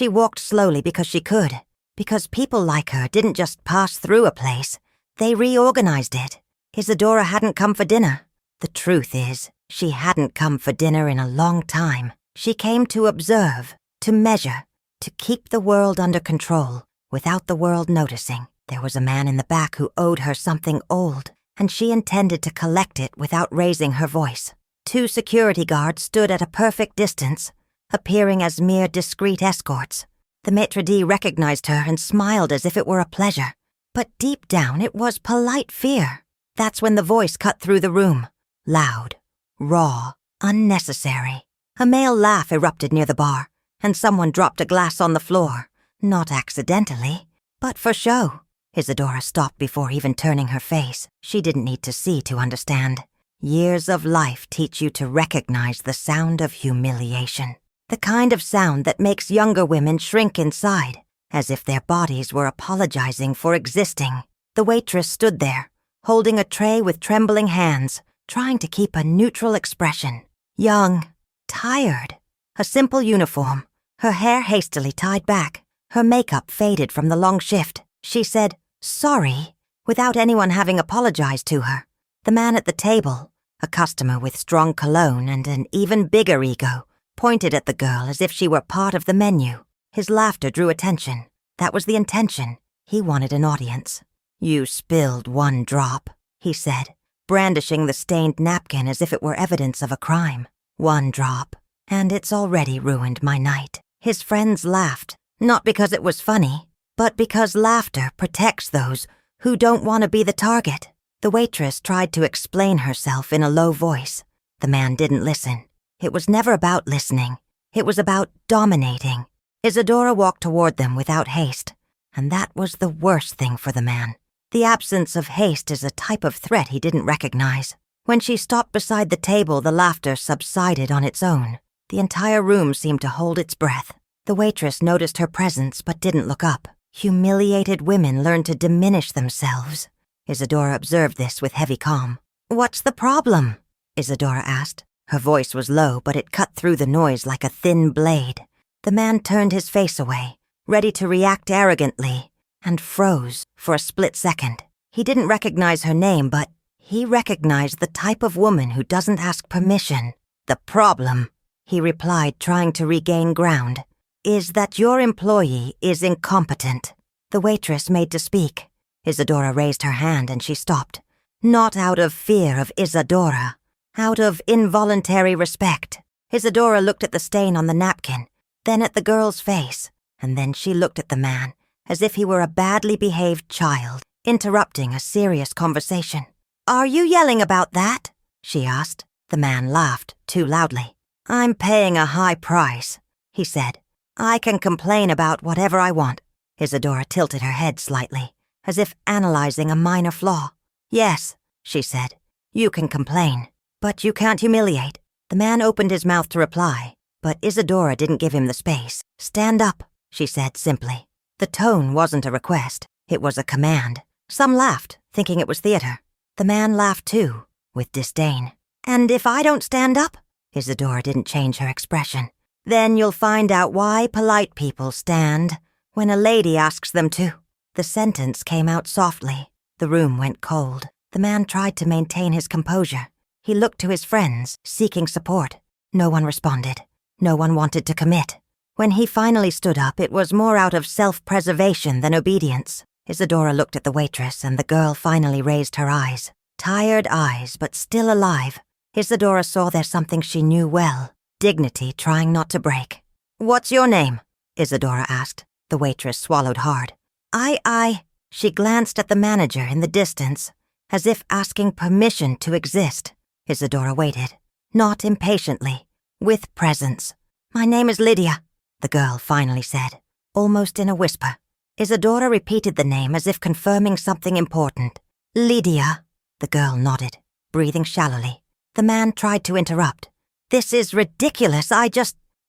She walked slowly because she could, because people like her didn't just pass through a place, they reorganized it. Isadora hadn't come for dinner. The truth is, she hadn't come for dinner in a long time. She came to observe, to measure, to keep the world under control, without the world noticing. There was a man in the back who owed her something old, and she intended to collect it without raising her voice. 2 security guards stood at a perfect distance, appearing as mere discreet escorts. The maitre d' recognized her and smiled as if it were a pleasure. But deep down it was polite fear. That's when the voice cut through the room. Loud, raw, unnecessary. A male laugh erupted near the bar, and someone dropped a glass on the floor. Not accidentally, but for show. Isadora stopped before even turning her face. She didn't need to see to understand. Years of life teach you to recognize the sound of humiliation. The kind of sound that makes younger women shrink inside, as if their bodies were apologizing for existing. The waitress stood there, holding a tray with trembling hands, trying to keep a neutral expression. Young, tired. A simple uniform, her hair hastily tied back, her makeup faded from the long shift. She said, "Sorry," without anyone having apologized to her. The man at the table, a customer with strong cologne and an even bigger ego, pointed at the girl as if she were part of the menu. His laughter drew attention. That was the intention. He wanted an audience. "You spilled 1 drop," he said, brandishing the stained napkin as if it were evidence of a crime. "1 drop, and it's already ruined my night." His friends laughed, not because it was funny, but because laughter protects those who don't want to be the target. The waitress tried to explain herself in a low voice. The man didn't listen. It was never about listening. It was about dominating. Isadora walked toward them without haste, and that was the worst thing for the man. The absence of haste is a type of threat he didn't recognize. When she stopped beside the table, the laughter subsided on its own. The entire room seemed to hold its breath. The waitress noticed her presence but didn't look up. Humiliated women learn to diminish themselves. Isadora observed this with heavy calm. "What's the problem?" Isadora asked. Her voice was low, but it cut through the noise like a thin blade. The man turned his face away, ready to react arrogantly, and froze for a split second. He didn't recognize her name, but he recognized the type of woman who doesn't ask permission. "The problem," he replied, trying to regain ground, "is that your employee is incompetent." The waitress made to speak. Isadora raised her hand and she stopped. Not out of fear of Isadora, out of involuntary respect. Isadora looked at the stain on the napkin, then at the girl's face, and then she looked at the man, as if he were a badly behaved child, interrupting a serious conversation. "Are you yelling about that?" she asked. The man laughed, too loudly. "I'm paying a high price," he said. "I can complain about whatever I want." Isadora tilted her head slightly, as if analyzing a minor flaw. "Yes," she said, "you can complain, but you can't humiliate." The man opened his mouth to reply, but Isadora didn't give him the space. "Stand up," she said simply. The tone wasn't a request, it was a command. Some laughed, thinking it was theater. The man laughed too, with disdain. "And if I don't stand up?" Isadora didn't change her expression. "Then you'll find out why polite people stand when a lady asks them to." The sentence came out softly. The room went cold. The man tried to maintain his composure. He looked to his friends, seeking support. No one responded. No one wanted to commit. When he finally stood up, it was more out of self-preservation than obedience. Isadora looked at the waitress, and the girl finally raised her eyes. Tired eyes, but still alive. Isadora saw there something she knew well, dignity trying not to break. "What's your name?" Isadora asked. The waitress swallowed hard. I. She glanced at the manager in the distance, as if asking permission to exist. Isadora waited, not impatiently, with presence. "My name is Lydia," the girl finally said, almost in a whisper. Isadora repeated the name as if confirming something important. "Lydia." The girl nodded, breathing shallowly. The man tried to interrupt. "This is ridiculous,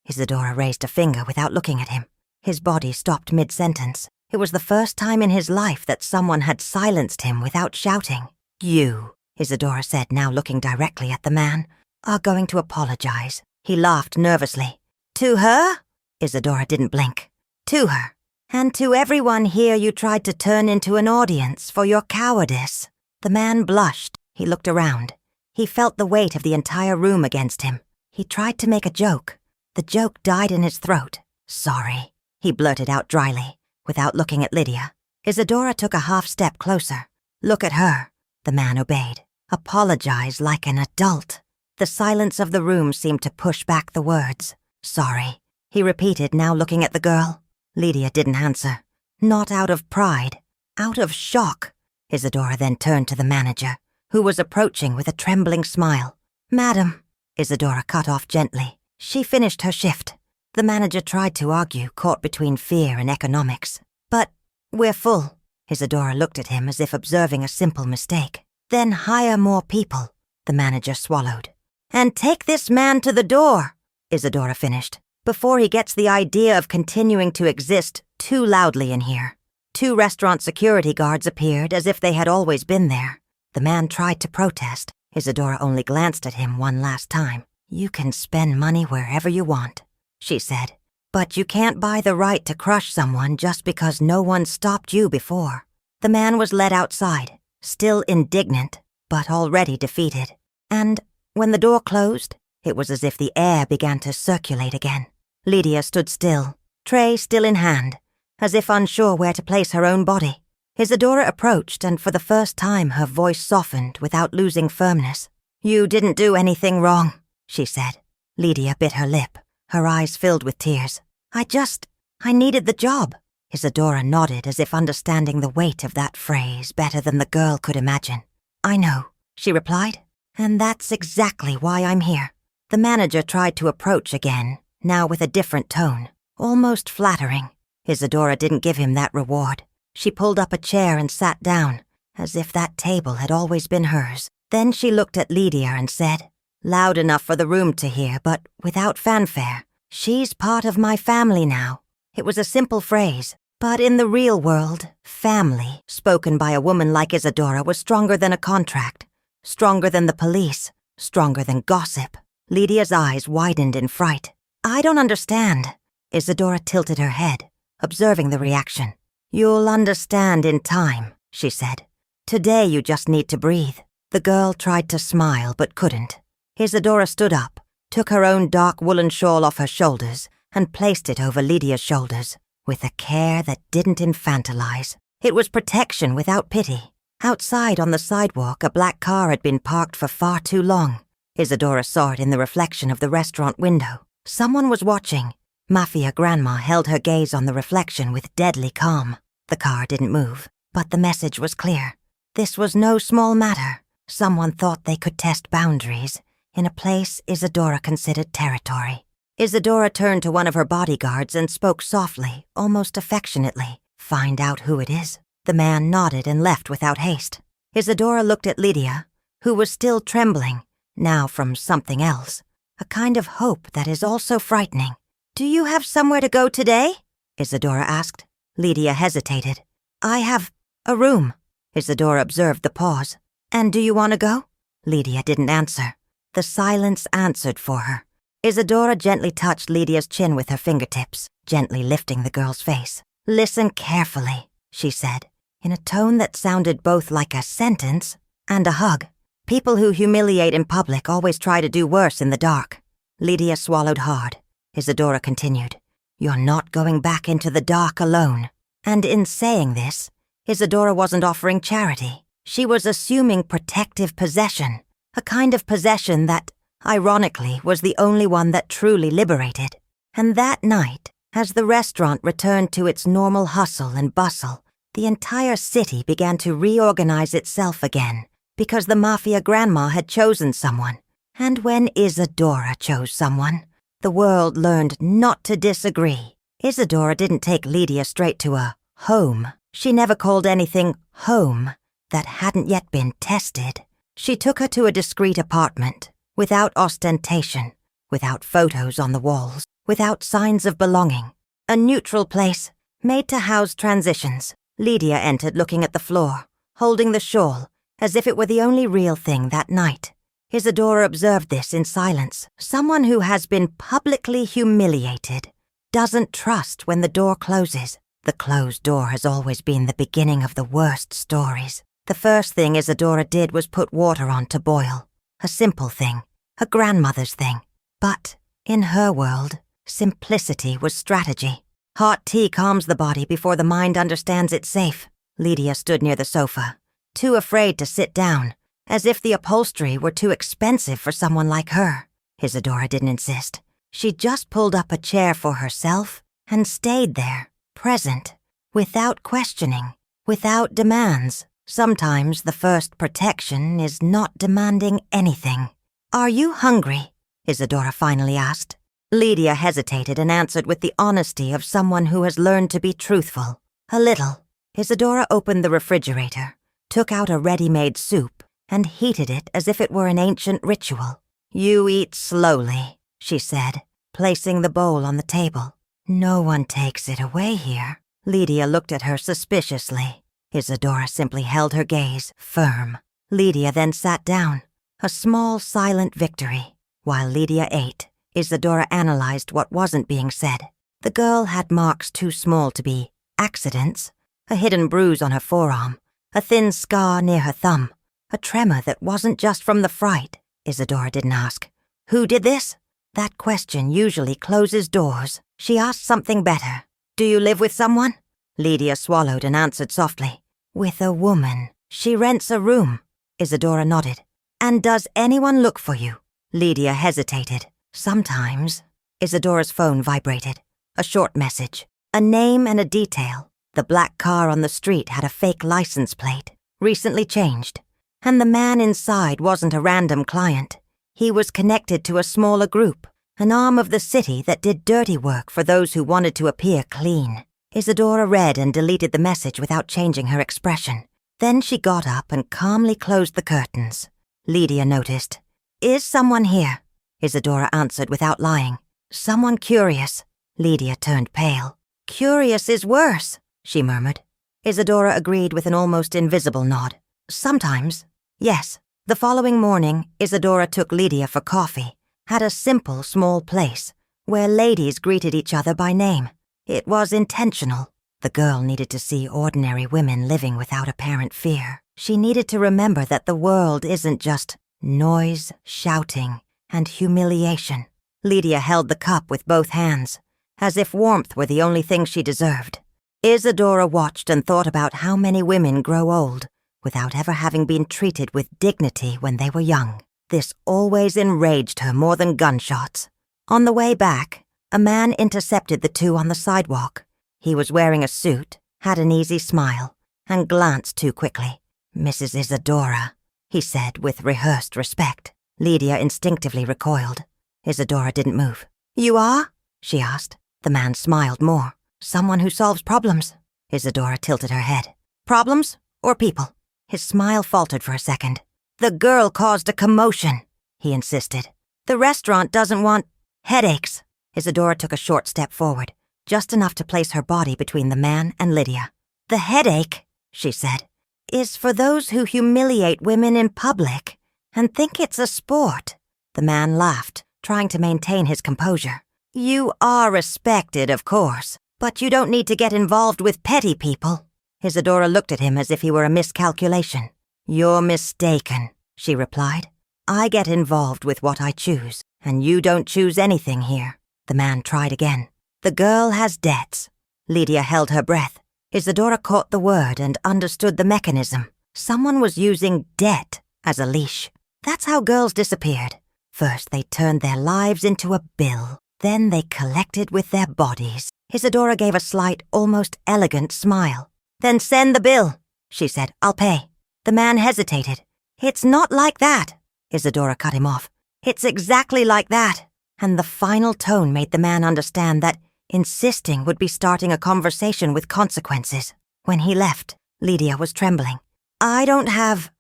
Isadora raised a finger without looking at him. His body stopped mid-sentence. It was the first time in his life that someone had silenced him without shouting. "You," Isadora said, now looking directly at the man, "are going to apologize." He laughed nervously. "To her?" Isadora didn't blink. To her. And to everyone here you tried to turn into an audience for your cowardice. The man blushed. He looked around. He felt the weight of the entire room against him. He tried to make a joke. The joke died in his throat. Sorry, he blurted out dryly, without looking at Lydia. Isadora took a half step closer. Look at her. The man obeyed. Apologize like an adult. The silence of the room seemed to push back the words. Sorry, he repeated, now looking at the girl. Lydia didn't answer. Not out of pride. Out of shock. Isadora then turned to the manager, who was approaching with a trembling smile. Madam, Isadora cut off gently. She finished her shift. The manager tried to argue, caught between fear and economics. But we're full. Isadora looked at him as if observing a simple mistake. Then hire more people. The manager swallowed. And take this man to the door, Isadora finished, before he gets the idea of continuing to exist too loudly in here. 2 restaurant security guards appeared as if they had always been there. The man tried to protest. Isadora only glanced at him one last time. You can spend money wherever you want, she said. But you can't buy the right to crush someone just because no one stopped you before. The man was led outside, still indignant, but already defeated. And when the door closed, it was as if the air began to circulate again. Lydia stood still, tray still in hand, as if unsure where to place her own body. Isadora approached, and for the first time her voice softened without losing firmness. You didn't do anything wrong, she said. Lydia bit her lip, her eyes filled with tears. I needed the job. Isadora nodded as if understanding the weight of that phrase better than the girl could imagine. I know, she replied, and that's exactly why I'm here. The manager tried to approach again, now with a different tone, almost flattering. Isadora didn't give him that reward. She pulled up a chair and sat down, as if that table had always been hers. Then she looked at Lydia and said, loud enough for the room to hear, but without fanfare, she's part of my family now. It was a simple phrase, but in the real world, family, spoken by a woman like Isadora, was stronger than a contract, stronger than the police, stronger than gossip. Lydia's eyes widened in fright. I don't understand. Isadora tilted her head, observing the reaction. You'll understand in time, she said. Today you just need to breathe. The girl tried to smile but couldn't. Isadora stood up, took her own dark woolen shawl off her shoulders, and placed it over Lydia's shoulders, with a care that didn't infantilize. It was protection without pity. Outside on the sidewalk, a black car had been parked for far too long. Isadora saw it in the reflection of the restaurant window. Someone was watching. Mafia grandma held her gaze on the reflection with deadly calm. The car didn't move, but the message was clear. This was no small matter. Someone thought they could test boundaries in a place Isadora considered territory. Isadora turned to one of her bodyguards and spoke softly, almost affectionately. Find out who it is. The man nodded and left without haste. Isadora looked at Lydia, who was still trembling, now from something else, a kind of hope that is also frightening. Do you have somewhere to go today? Isadora asked. Lydia hesitated. I have a room. Isadora observed the pause. And do you want to go? Lydia didn't answer. The silence answered for her. Isadora gently touched Lydia's chin with her fingertips, gently lifting the girl's face. Listen carefully, she said, in a tone that sounded both like a sentence and a hug. People who humiliate in public always try to do worse in the dark. Lydia swallowed hard. Isadora continued, You're not going back into the dark alone. And in saying this, Isadora wasn't offering charity. She was assuming protective possession, a kind of possession that, ironically, was the only one that truly liberated. And that night, as the restaurant returned to its normal hustle and bustle, the entire city began to reorganize itself again, because the Mafia grandma had chosen someone. And when Isadora chose someone, the world learned not to disagree. Isadora didn't take Lydia straight to a home. She never called anything home that hadn't yet been tested. She took her to a discreet apartment, without ostentation, without photos on the walls, without signs of belonging. A neutral place, made to house transitions. Lydia entered looking at the floor, holding the shawl, as if it were the only real thing that night. Isadora observed this in silence. Someone who has been publicly humiliated doesn't trust when the door closes. The closed door has always been the beginning of the worst stories. The first thing Isadora did was put water on to boil. A simple thing, a grandmother's thing. But, in her world, simplicity was strategy. Hot tea calms the body before the mind understands it's safe. Lydia stood near the sofa, too afraid to sit down, as if the upholstery were too expensive for someone like her. Isadora didn't insist. She just pulled up a chair for herself and stayed there, present, without questioning, without demands. Sometimes the first protection is not demanding anything. "Are you hungry?" Isadora finally asked. Lydia hesitated and answered with the honesty of someone who has learned to be truthful. "A little." Isadora opened the refrigerator, took out a ready-made soup, and heated it as if it were an ancient ritual. "You eat slowly," she said, placing the bowl on the table. "No one takes it away here." Lydia looked at her suspiciously. Isadora simply held her gaze, firm. Lydia then sat down, a small silent victory. While Lydia ate, Isadora analyzed what wasn't being said. The girl had marks too small to be accidents. A hidden bruise on her forearm, a thin scar near her thumb, a tremor that wasn't just from the fright. Isadora didn't ask, "Who did this?" That question usually closes doors. She asked something better. "Do you live with someone?" Lydia swallowed and answered softly, "With a woman. She rents a room." Isadora nodded. "And does anyone look for you?" Lydia hesitated. "Sometimes." Isadora's phone vibrated. A short message. A name and a detail. The black car on the street had a fake license plate, recently changed. And the man inside wasn't a random client. He was connected to a smaller group, an arm of the city that did dirty work for those who wanted to appear clean. Isadora read and deleted the message without changing her expression. Then she got up and calmly closed the curtains. Lydia noticed. "Is someone here?" Isadora answered without lying. "Someone curious." Lydia turned pale. "Curious is worse," she murmured. Isadora agreed with an almost invisible nod. "Sometimes, yes." The following morning, Isadora took Lydia for coffee, at a simple, small place, where ladies greeted each other by name. It was intentional. The girl needed to see ordinary women living without apparent fear. She needed to remember that the world isn't just noise, shouting, and humiliation. Lydia held the cup with both hands, as if warmth were the only thing she deserved. Isadora watched and thought about how many women grow old without ever having been treated with dignity when they were young. This always enraged her more than gunshots. On the way back, a man intercepted the two on the sidewalk. He was wearing a suit, had an easy smile, and glanced too quickly. "Mrs. Isadora," he said with rehearsed respect. Lydia instinctively recoiled. Isadora didn't move. "You are?" she asked. The man smiled more. "Someone who solves problems." Isadora tilted her head. "Problems or people?" His smile faltered for a second. "The girl caused a commotion," he insisted. "The restaurant doesn't want headaches." Isadora took a short step forward, just enough to place her body between the man and Lydia. "The headache," she said, "is for those who humiliate women in public and think it's a sport." The man laughed, trying to maintain his composure. "You are respected, of course, but you don't need to get involved with petty people." Isadora looked at him as if he were a miscalculation. "You're mistaken," she replied. "I get involved with what I choose, and you don't choose anything here." The man tried again. "The girl has debts." Lydia held her breath. Isadora caught the word and understood the mechanism. Someone was using debt as a leash. That's how girls disappeared. First, they turned their lives into a bill. Then they collected with their bodies. Isadora gave a slight, almost elegant smile. "Then send the bill," she said. "I'll pay." The man hesitated. "It's not like that," Isadora cut him off. "It's exactly like that." And the final tone made the man understand that insisting would be starting a conversation with consequences. When he left, Lydia was trembling. I don't have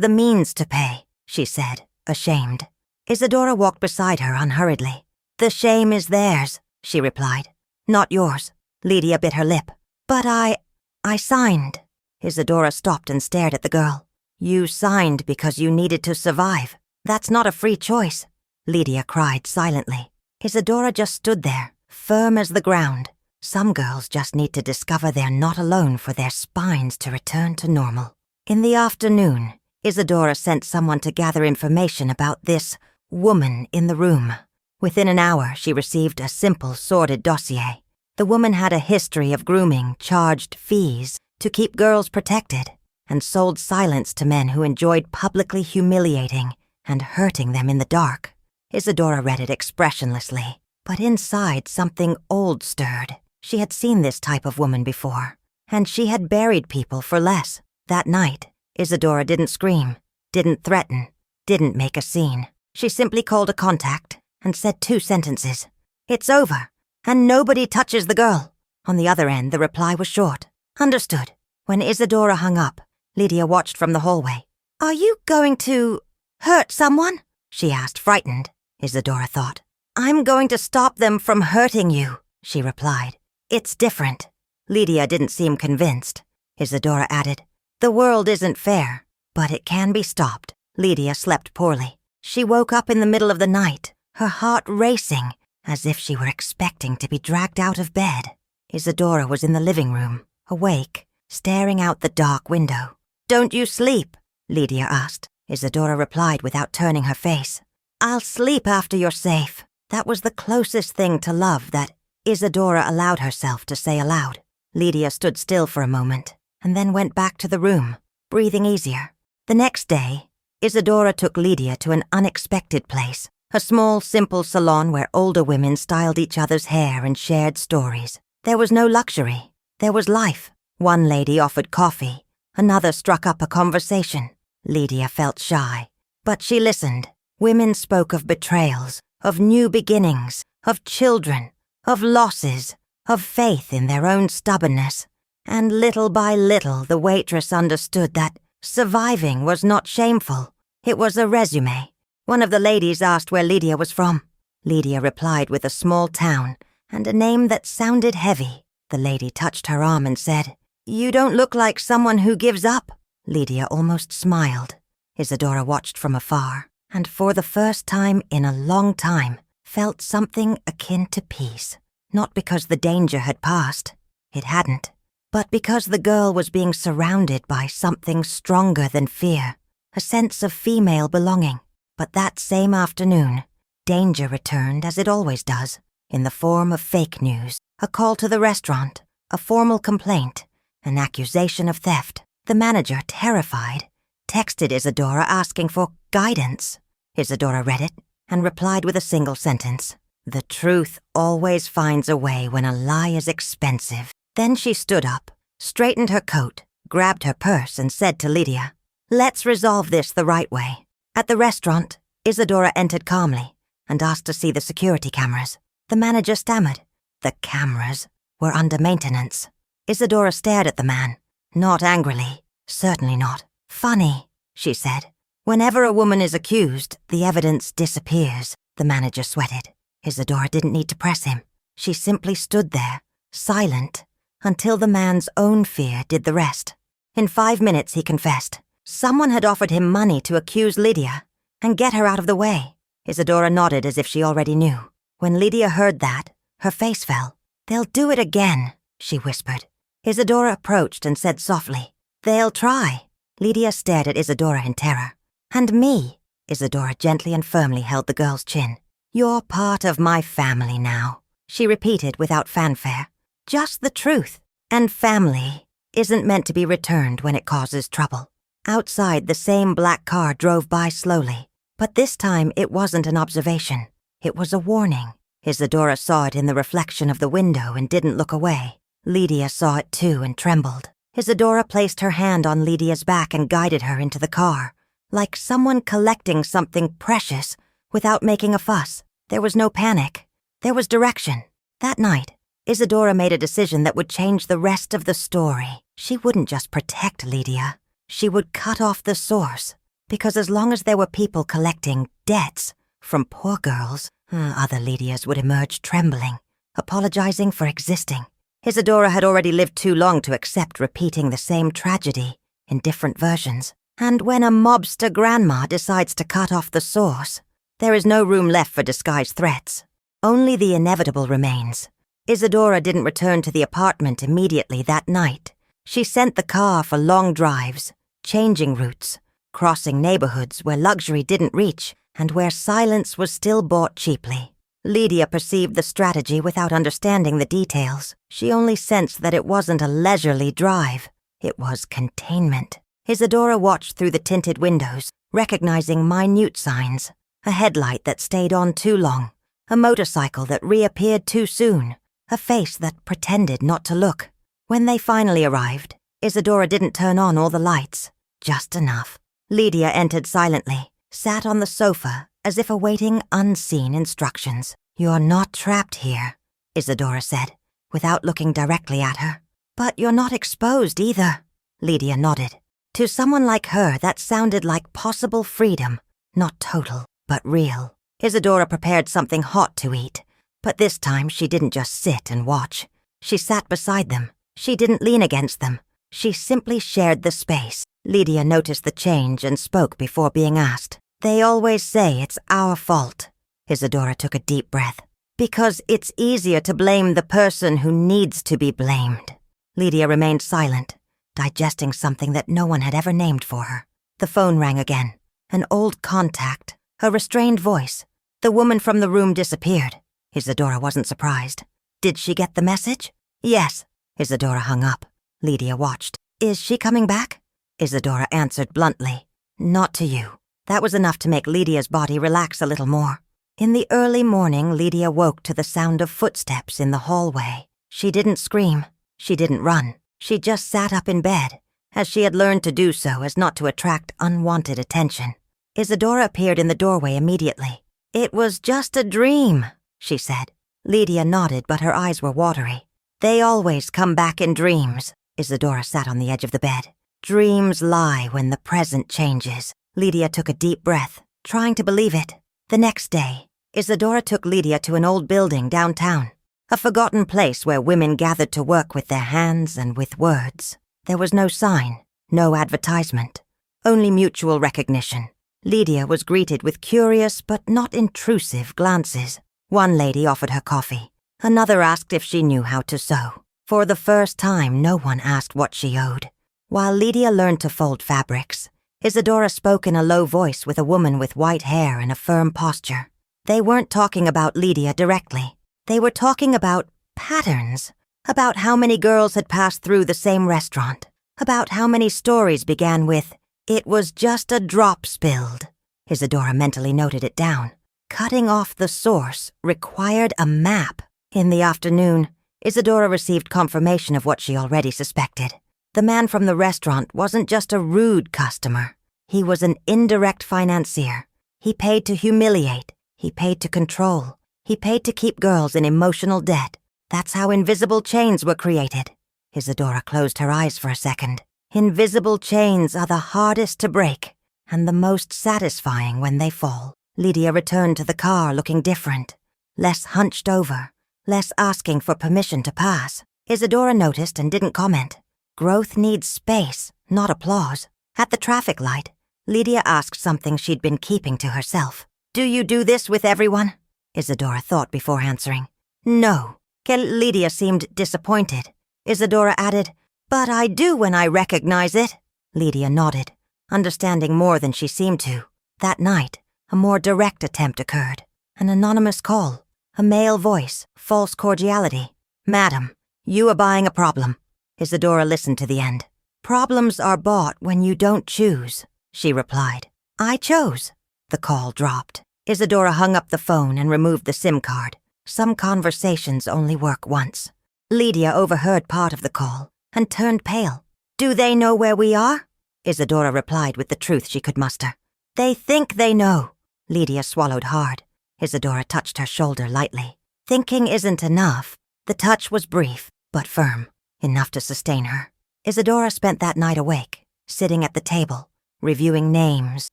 the means to pay," she said, ashamed. Isadora walked beside her unhurriedly. "The shame is theirs," she replied. "Not yours." Lydia bit her lip. "But I signed." Isadora stopped and stared at the girl. "You signed because you needed to survive. That's not a free choice." Lydia cried silently. Isadora just stood there, firm as the ground. Some girls just need to discover they're not alone for their spines to return to normal. In the afternoon, Isadora sent someone to gather information about this woman in the room. Within an hour, she received a simple, sordid dossier. The woman had a history of grooming, charged fees to keep girls protected, and sold silence to men who enjoyed publicly humiliating and hurting them in the dark. Isadora read it expressionlessly, but inside something old stirred. She had seen this type of woman before, and she had buried people for less. That night, Isadora didn't scream, didn't threaten, didn't make a scene. She simply called a contact and said 2 sentences. "It's over, and nobody touches the girl." On the other end, the reply was short. "Understood." When Isadora hung up, Lydia watched from the hallway. "Are you going to hurt someone?" she asked, frightened. Isadora thought. "I'm going to stop them from hurting you," she replied. "It's different." Lydia didn't seem convinced. Isadora added, "The world isn't fair, but it can be stopped." Lydia slept poorly. She woke up in the middle of the night, her heart racing, as if she were expecting to be dragged out of bed. Isadora was in the living room, awake, staring out the dark window. "Don't you sleep?" Lydia asked. Isadora replied without turning her face. "I'll sleep after you're safe." That was the closest thing to love that Isadora allowed herself to say aloud. Lydia stood still for a moment, and then went back to the room, breathing easier. The next day, Isadora took Lydia to an unexpected place, a small, simple salon where older women styled each other's hair and shared stories. There was no luxury. There was life. One lady offered coffee. Another struck up a conversation. Lydia felt shy, but she listened. Women spoke of betrayals, of new beginnings, of children, of losses, of faith in their own stubbornness. And little by little, the waitress understood that surviving was not shameful. It was a resume. One of the ladies asked where Lydia was from. Lydia replied with a small town and a name that sounded heavy. The lady touched her arm and said, "You don't look like someone who gives up." Lydia almost smiled. Isadora watched from afar, and for the first time in a long time, felt something akin to peace. Not because the danger had passed. It hadn't. But because the girl was being surrounded by something stronger than fear, a sense of female belonging. But that same afternoon, danger returned as it always does, in the form of fake news, a call to the restaurant, a formal complaint, an accusation of theft. The manager, terrified, texted Isadora asking for guidance. Isadora read it and replied with a single sentence. "The truth always finds a way when a lie is expensive." Then she stood up, straightened her coat, grabbed her purse, and said to Lydia, "Let's resolve this the right way." At the restaurant, Isadora entered calmly and asked to see the security cameras. The manager stammered. The cameras were under maintenance. Isadora stared at the man, not angrily, certainly not. "Funny," she said. "Whenever a woman is accused, the evidence disappears." The manager sweated. Isadora didn't need to press him. She simply stood there, silent, until the man's own fear did the rest. In 5 minutes, he confessed. Someone had offered him money to accuse Lydia and get her out of the way. Isadora nodded as if she already knew. When Lydia heard that, her face fell. "They'll do it again," she whispered. Isadora approached and said softly, "They'll try." Lydia stared at Isadora in terror. "And me?" Isadora gently and firmly held the girl's chin. "You're part of my family now," she repeated without fanfare. "Just the truth. And family isn't meant to be returned when it causes trouble." Outside, the same black car drove by slowly, but this time it wasn't an observation. It was a warning. Isadora saw it in the reflection of the window and didn't look away. Lydia saw it too and trembled. Isadora placed her hand on Lydia's back and guided her into the car, like someone collecting something precious without making a fuss. There was no panic. There was direction. That night, Isadora made a decision that would change the rest of the story. She wouldn't just protect Lydia. She would cut off the source, because as long as there were people collecting debts from poor girls, other Lydias would emerge trembling, apologizing for existing. Isadora had already lived too long to accept repeating the same tragedy in different versions. And when a mobster grandma decides to cut off the source, there is no room left for disguised threats. Only the inevitable remains. Isadora didn't return to the apartment immediately that night. She sent the car for long drives, changing routes, crossing neighborhoods where luxury didn't reach and where silence was still bought cheaply. Lydia perceived the strategy without understanding the details. She only sensed that it wasn't a leisurely drive. It was containment. Isadora watched through the tinted windows, recognizing minute signs. A headlight that stayed on too long, a motorcycle that reappeared too soon, a face that pretended not to look. When they finally arrived, Isadora didn't turn on all the lights. Just enough. Lydia entered silently, sat on the sofa as if awaiting unseen instructions. "You're not trapped here," Isadora said, without looking directly at her. "But you're not exposed either." Lydia nodded. To someone like her, that sounded like possible freedom, not total, but real. Isadora prepared something hot to eat, but this time she didn't just sit and watch. She sat beside them. She didn't lean against them. She simply shared the space. Lydia noticed the change and spoke before being asked. "They always say it's our fault." Isadora took a deep breath. "Because it's easier to blame the person who needs to be blamed." Lydia remained silent, digesting something that no one had ever named for her. The phone rang again. An old contact, a restrained voice. The woman from the room disappeared. Isadora wasn't surprised. Did she get the message? Yes. Isadora hung up. Lydia watched. "Is she coming back?" Isadora answered bluntly. "Not to you." That was enough to make Lydia's body relax a little more. In the early morning, Lydia woke to the sound of footsteps in the hallway. She didn't scream. She didn't run. She just sat up in bed, as she had learned to do so as not to attract unwanted attention. Isadora appeared in the doorway immediately. "It was just a dream," she said. Lydia nodded, but her eyes were watery. "They always come back in dreams." Isadora sat on the edge of the bed. "Dreams lie when the present changes." Lydia took a deep breath, trying to believe it. The next day, Isadora took Lydia to an old building downtown, a forgotten place where women gathered to work with their hands and with words. There was no sign, no advertisement, only mutual recognition. Lydia was greeted with curious but not intrusive glances. One lady offered her coffee. Another asked if she knew how to sew. For the first time, no one asked what she owed. While Lydia learned to fold fabrics, Isadora spoke in a low voice with a woman with white hair and a firm posture. They weren't talking about Lydia directly. They were talking about patterns, about how many girls had passed through the same restaurant, about how many stories began with, "It was just a drop spilled." Isadora mentally noted it down. Cutting off the source required a map. In the afternoon, Isadora received confirmation of what she already suspected. The man from the restaurant wasn't just a rude customer. He was an indirect financier. He paid to humiliate. He paid to control. He paid to keep girls in emotional debt. That's how invisible chains were created. Isadora closed her eyes for a second. Invisible chains are the hardest to break, and the most satisfying when they fall. Lydia returned to the car looking different, less hunched over, less asking for permission to pass. Isadora noticed and didn't comment. Growth needs space, not applause. At the traffic light, Lydia asked something she'd been keeping to herself. "Do you do this with everyone?" Isadora thought before answering. "No." Lydia seemed disappointed. Isadora added, "But I do when I recognize it." Lydia nodded, understanding more than she seemed to. That night, a more direct attempt occurred. An anonymous call, a male voice, false cordiality. "Madam, you are buying a problem." Isadora listened to the end. "Problems are bought when you don't choose," she replied. "I chose." The call dropped. Isadora hung up the phone and removed the SIM card. Some conversations only work once. Lydia overheard part of the call and turned pale. "Do they know where we are?" Isadora replied with the truth she could muster. "They think they know." Lydia swallowed hard. Isadora touched her shoulder lightly. Thinking isn't enough. The touch was brief, but firm, enough to sustain her. Isadora spent that night awake, sitting at the table, reviewing names,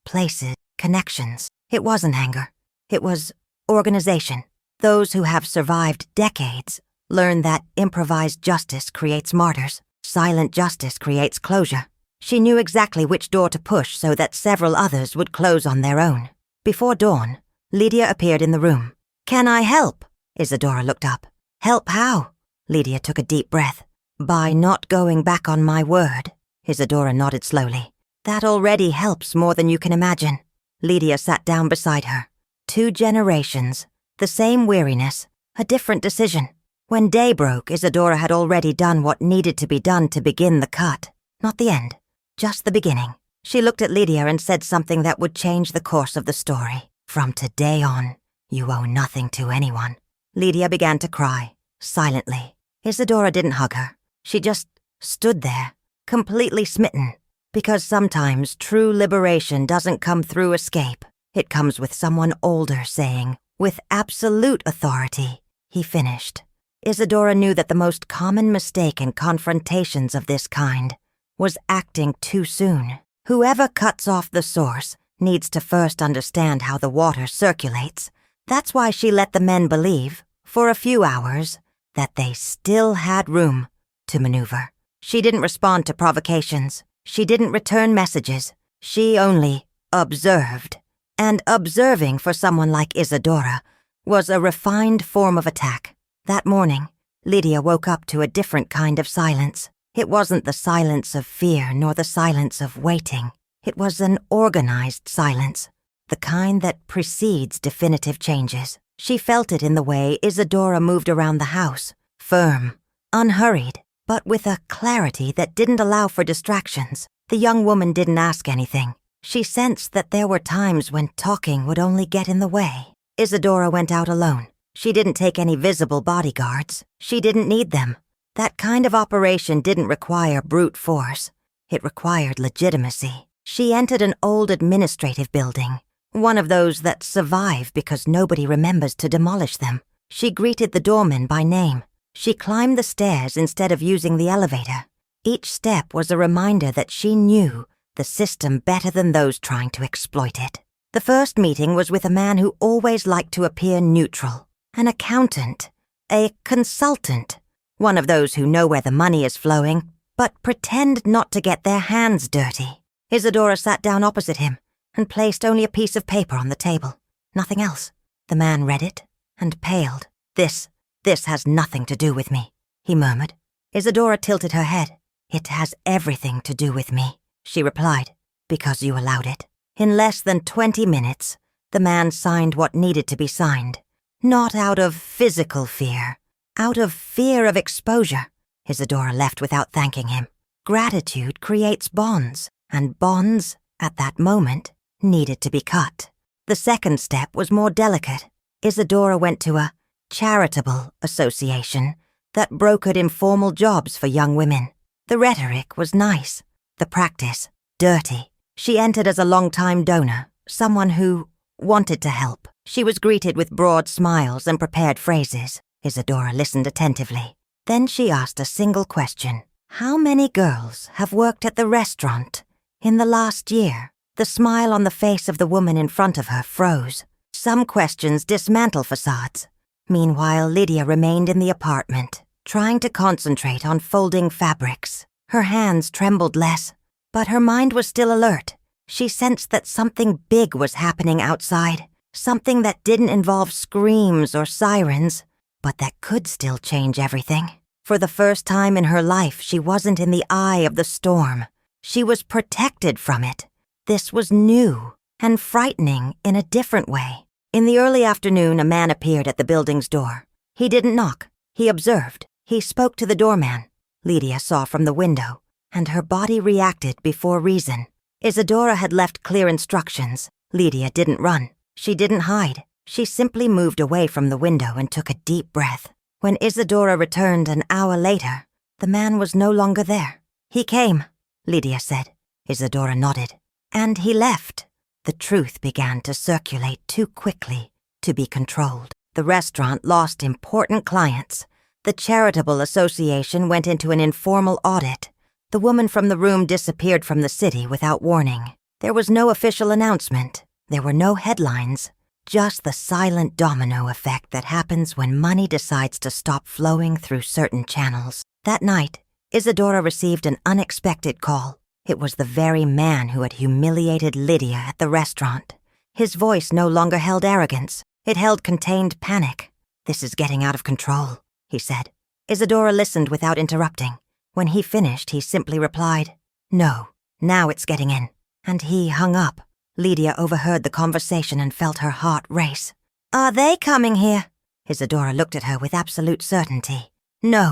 places, connections. It wasn't anger. It was organization. Those who have survived decades learn that improvised justice creates martyrs. Silent justice creates closure. She knew exactly which door to push so that several others would close on their own. Before dawn, Lydia appeared in the room. "Can I help?" Isadora looked up. Help how? Lydia took a deep breath. By not going back on my word. Isadora nodded slowly. That already helps more than you can imagine. Lydia sat down beside her. 2 generations, the same weariness, a different decision. When day broke, Isadora had already done what needed to be done to begin the cut. Not the end, just the beginning. She looked at Lydia and said something that would change the course of the story. From today on, you owe nothing to anyone. Lydia began to cry, silently. Isadora didn't hug her. She just stood there, completely smitten. Because sometimes true liberation doesn't come through escape. It comes with someone older saying, with absolute authority, he finished. Isadora knew that the most common mistake in confrontations of this kind was acting too soon. Whoever cuts off the source needs to first understand how the water circulates. That's why she let the men believe, for a few hours, that they still had room to maneuver. She didn't respond to provocations. She didn't return messages. She only observed. And observing for someone like Isadora was a refined form of attack. That morning, Lydia woke up to a different kind of silence. It wasn't the silence of fear nor the silence of waiting. It was an organized silence, the kind that precedes definitive changes. She felt it in the way Isadora moved around the house, firm, unhurried, but with a clarity that didn't allow for distractions. The young woman didn't ask anything. She sensed that there were times when talking would only get in the way. Isadora went out alone. She didn't take any visible bodyguards. She didn't need them. That kind of operation didn't require brute force. It required legitimacy. She entered an old administrative building, one of those that survive because nobody remembers to demolish them. She greeted the doorman by name. She climbed the stairs instead of using the elevator. Each step was a reminder that she knew the system better than those trying to exploit it. The first meeting was with a man who always liked to appear neutral. An accountant, a consultant, one of those who know where the money is flowing, but pretend not to get their hands dirty. Isadora sat down opposite him and placed only a piece of paper on the table. Nothing else. The man read it and paled. This has nothing to do with me, he murmured. Isadora tilted her head. It has everything to do with me, she replied, because you allowed it. In less than 20 minutes, the man signed what needed to be signed. Not out of physical fear, out of fear of exposure. Isadora left without thanking him. Gratitude creates bonds, and bonds, at that moment, needed to be cut. The second step was more delicate. Isadora went to a charitable association that brokered informal jobs for young women. The rhetoric was nice, the practice dirty. She entered as a long-time donor, someone who wanted to help. She was greeted with broad smiles and prepared phrases. Isadora listened attentively. Then she asked a single question. How many girls have worked at the restaurant in the last year? The smile on the face of the woman in front of her froze. Some questions dismantle facades. Meanwhile, Lydia remained in the apartment, trying to concentrate on folding fabrics. Her hands trembled less, but her mind was still alert. She sensed that something big was happening outside, something that didn't involve screams or sirens, but that could still change everything. For the first time in her life, she wasn't in the eye of the storm. She was protected from it. This was new and frightening in a different way. In the early afternoon, a man appeared at the building's door. He didn't knock. He observed. He spoke to the doorman. Lydia saw from the window, and her body reacted before reason. Isadora had left clear instructions. Lydia didn't run. She didn't hide. She simply moved away from the window and took a deep breath. When Isadora returned an hour later, the man was no longer there. He came, Lydia said. Isadora nodded. And he left. The truth began to circulate too quickly to be controlled. The restaurant lost important clients. The charitable association went into an informal audit. The woman from the room disappeared from the city without warning. There was no official announcement. There were no headlines. Just the silent domino effect that happens when money decides to stop flowing through certain channels. That night, Isadora received an unexpected call. It was the very man who had humiliated Lydia at the restaurant. His voice no longer held arrogance. It held contained panic. "This is getting out of control," he said. Isadora listened without interrupting. When he finished, he simply replied, "No, now it's getting in." And he hung up. Lydia overheard the conversation and felt her heart race. "Are they coming here?" Isadora looked at her with absolute certainty. No,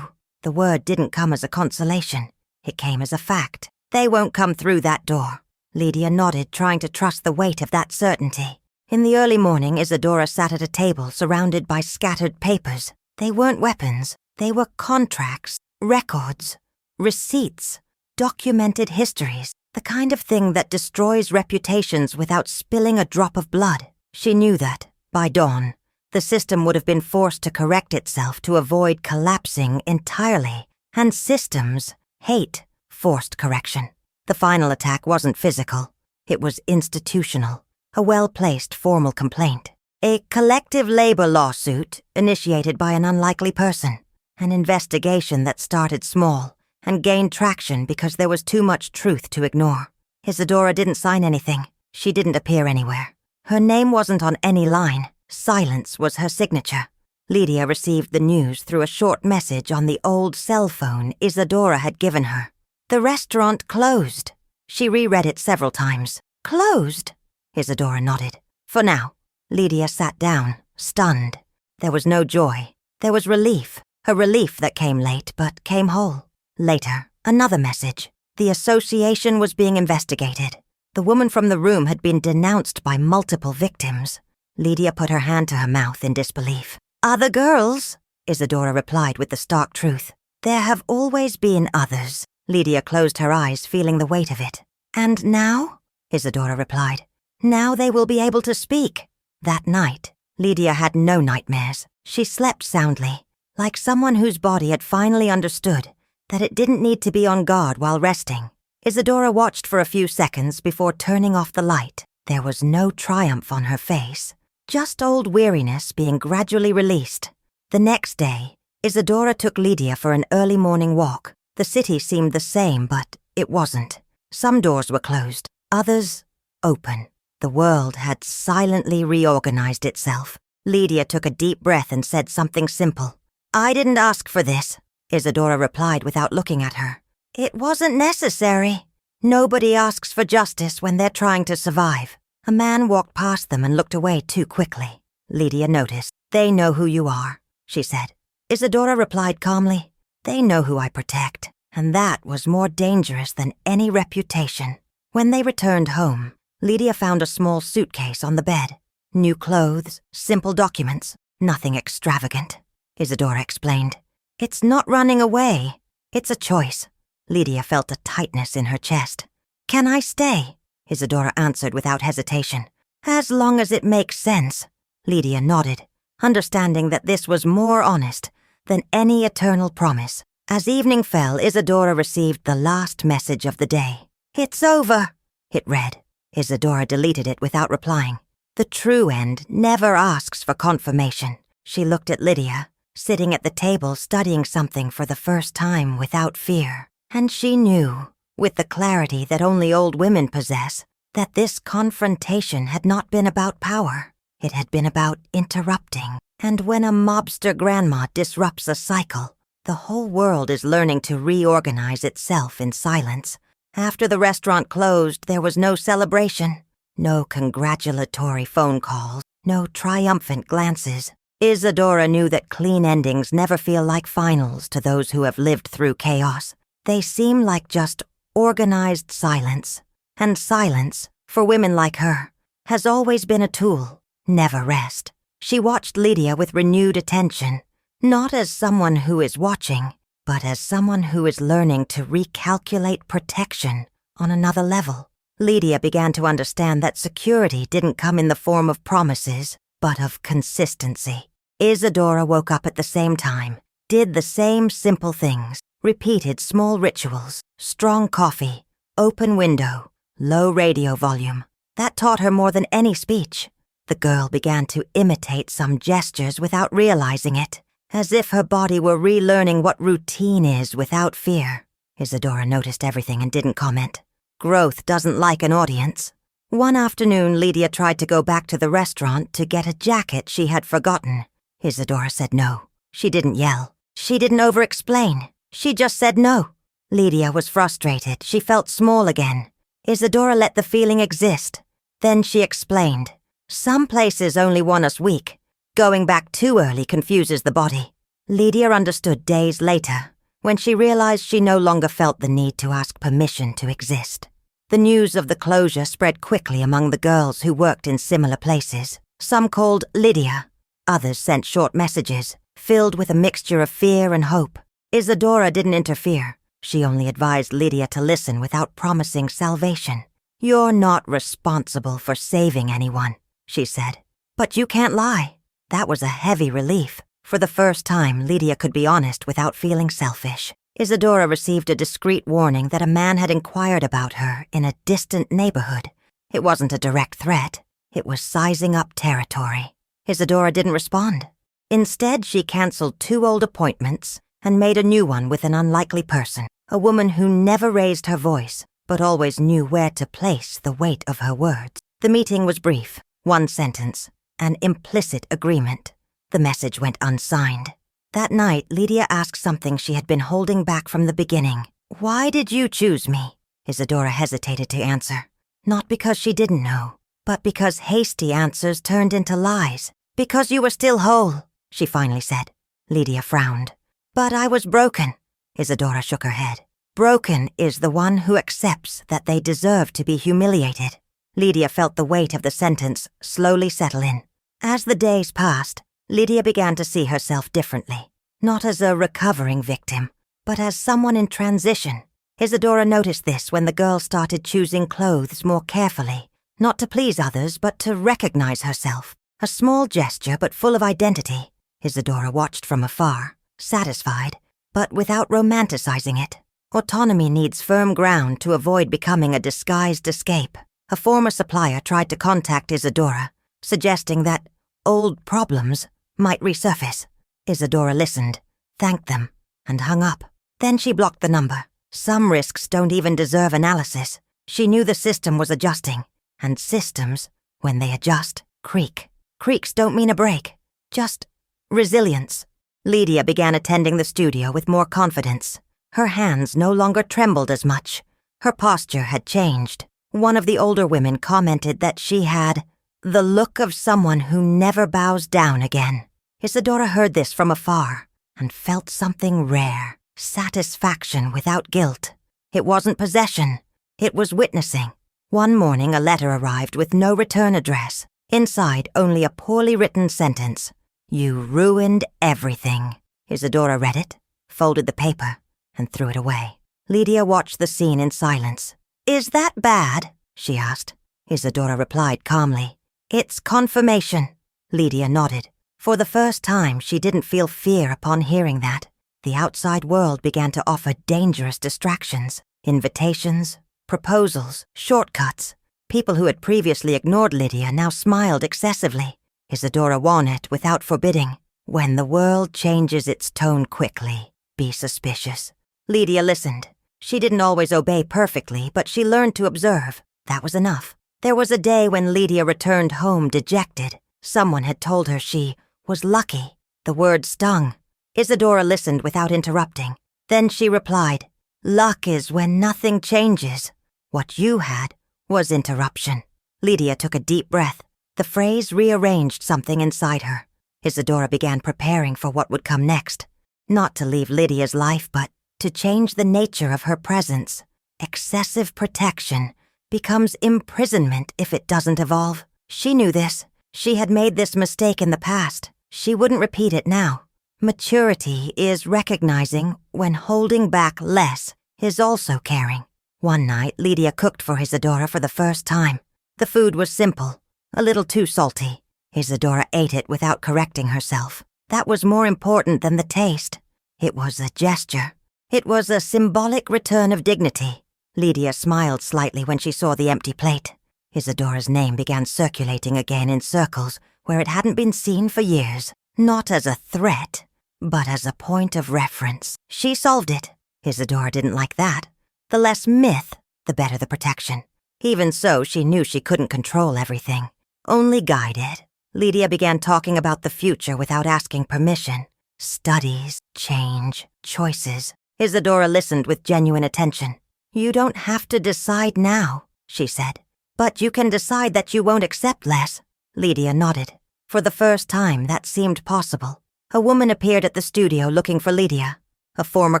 the word didn't come as a consolation. It came as a fact. They won't come through that door. Lydia nodded, trying to trust the weight of that certainty. In the early morning, Isadora sat at a table surrounded by scattered papers. They weren't weapons. They were contracts, records, receipts, documented histories, the kind of thing that destroys reputations without spilling a drop of blood. She knew that, by dawn, the system would have been forced to correct itself to avoid collapsing entirely, and systems hate forced correction. The final attack wasn't physical. It was institutional, a well-placed formal complaint. A collective labor lawsuit initiated by an unlikely person. An investigation that started small and gained traction because there was too much truth to ignore. Isadora didn't sign anything. She didn't appear anywhere. Her name wasn't on any line. Silence was her signature. Lydia received the news through a short message on the old cell phone Isadora had given her. The restaurant closed. She reread it several times. Closed? Isadora nodded. For now. Lydia sat down, stunned. There was no joy. There was relief. A relief that came late, but came whole. Later, another message. The association was being investigated. The woman from the room had been denounced by multiple victims. Lydia put her hand to her mouth in disbelief. "Other girls?" Isadora replied with the stark truth. "There have always been others." Lydia closed her eyes, feeling the weight of it. "And now?" Isadora replied. "Now they will be able to speak." That night, Lydia had no nightmares. She slept soundly, like someone whose body had finally understood that it didn't need to be on guard while resting. Isadora watched for a few seconds before turning off the light. There was no triumph on her face, just old weariness being gradually released. The next day, Isadora took Lydia for an early morning walk. The city seemed the same, but it wasn't. Some doors were closed, others open. The world had silently reorganized itself. Lydia took a deep breath and said something simple. "I didn't ask for this," Isadora replied without looking at her. "It wasn't necessary. Nobody asks for justice when they're trying to survive." A man walked past them and looked away too quickly. Lydia noticed. "They know who you are," she said. Isadora replied calmly. "They know who I protect, and that was more dangerous than any reputation." When they returned home, Lydia found a small suitcase on the bed. New clothes, simple documents, nothing extravagant. Isadora explained. "It's not running away. It's a choice." Lydia felt a tightness in her chest. "Can I stay?" Isadora answered without hesitation. "As long as it makes sense." Lydia nodded, understanding that this was more honest than any eternal promise. As evening fell, Isadora received the last message of the day. "It's over," it read. Isadora deleted it without replying. The true end never asks for confirmation. She looked at Lydia, sitting at the table studying something for the first time without fear. And she knew, with the clarity that only old women possess, that this confrontation had not been about power. It had been about interrupting. And when a mobster grandma disrupts a cycle, the whole world is learning to reorganize itself in silence. After the restaurant closed, there was no celebration, no congratulatory phone calls, no triumphant glances. Isadora knew that clean endings never feel like finals to those who have lived through chaos. They seem like just organized silence. And silence, for women like her, has always been a tool, never rest. She watched Lydia with renewed attention, not as someone who is watching, but as someone who is learning to recalculate protection on another level. Lydia began to understand that security didn't come in the form of promises, but of consistency. Isadora woke up at the same time, did the same simple things, repeated small rituals, strong coffee, open window, low radio volume. That taught her more than any speech. The girl began to imitate some gestures without realizing it, as if her body were relearning what routine is without fear. Isadora noticed everything and didn't comment. Growth doesn't like an audience. One afternoon, Lydia tried to go back to the restaurant to get a jacket she had forgotten. Isadora said no. She didn't yell. She didn't over-explain. She just said no. Lydia was frustrated. She felt small again. Isadora let the feeling exist. Then she explained. Some places only want us weak. Going back too early confuses the body. Lydia understood days later, when she realized she no longer felt the need to ask permission to exist. The news of the closure spread quickly among the girls who worked in similar places. Some called Lydia. Others sent short messages, filled with a mixture of fear and hope. Isadora didn't interfere. She only advised Lydia to listen without promising salvation. "You're not responsible for saving anyone," she said. "But you can't lie." That was a heavy relief. For the first time, Lydia could be honest without feeling selfish. Isadora received a discreet warning that a man had inquired about her in a distant neighborhood. It wasn't a direct threat. It was sizing up territory. Isadora didn't respond. Instead, she canceled 2 old appointments and made a new one with an unlikely person, a woman who never raised her voice, but always knew where to place the weight of her words. The meeting was brief, 1 sentence, an implicit agreement. The message went unsigned. That night, Lydia asked something she had been holding back from the beginning. "Why did you choose me?" Isadora hesitated to answer. Not because she didn't know, but because hasty answers turned into lies. "Because you were still whole," she finally said. Lydia frowned. "But I was broken." Isadora shook her head. "Broken is the one who accepts that they deserve to be humiliated." Lydia felt the weight of the sentence slowly settle in. As the days passed, Lydia began to see herself differently, not as a recovering victim, but as someone in transition. Isadora noticed this when the girl started choosing clothes more carefully, not to please others, but to recognize herself. A small gesture, but full of identity. Isadora watched from afar, satisfied, but without romanticizing it. Autonomy needs firm ground to avoid becoming a disguised escape. A former supplier tried to contact Isadora, suggesting that old problems might resurface. Isadora listened, thanked them, and hung up. Then she blocked the number. Some risks don't even deserve analysis. She knew the system was adjusting, and systems, when they adjust, creak. Creaks don't mean a break, just resilience. Lydia began attending the studio with more confidence. Her hands no longer trembled as much. Her posture had changed. One of the older women commented that she had the look of someone who never bows down again. Isadora heard this from afar and felt something rare, satisfaction without guilt. It wasn't possession, it was witnessing. One morning a letter arrived with no return address. Inside, only a poorly written sentence. "You ruined everything." Isadora read it, folded the paper, and threw it away. Lydia watched the scene in silence. "Is that bad?" she asked. Isadora replied calmly. "It's confirmation." Lydia nodded. For the first time, she didn't feel fear upon hearing that. The outside world began to offer dangerous distractions, invitations, proposals, shortcuts. People who had previously ignored Lydia now smiled excessively. Isadora warned it without forbidding. When the world changes its tone quickly, be suspicious. Lydia listened. She didn't always obey perfectly, but she learned to observe. That was enough. There was a day when Lydia returned home dejected. Someone had told her she was lucky. The word stung. Isadora listened without interrupting. Then she replied, "Luck is when nothing changes. What you had was interruption." Lydia took a deep breath. The phrase rearranged something inside her. Isadora began preparing for what would come next. Not to leave Lydia's life, but to change the nature of her presence. Excessive protection becomes imprisonment if it doesn't evolve. She knew this. She had made this mistake in the past. She wouldn't repeat it now. Maturity is recognizing when holding back less is also caring. One night, Lydia cooked for Isadora for the first time. The food was simple, a little too salty. Isadora ate it without correcting herself. That was more important than the taste. It was a gesture. It was a symbolic return of dignity. Lydia smiled slightly when she saw the empty plate. Isadora's name began circulating again in circles where it hadn't been seen for years. Not as a threat, but as a point of reference. She solved it. Isadora didn't like that. The less myth, the better the protection. Even so, she knew she couldn't control everything. Only guide it. Lydia began talking about the future without asking permission. Studies, change, choices. Isadora listened with genuine attention. "You don't have to decide now," she said. "But you can decide that you won't accept less." Lydia nodded. For the first time, that seemed possible. A woman appeared at the studio looking for Lydia. A former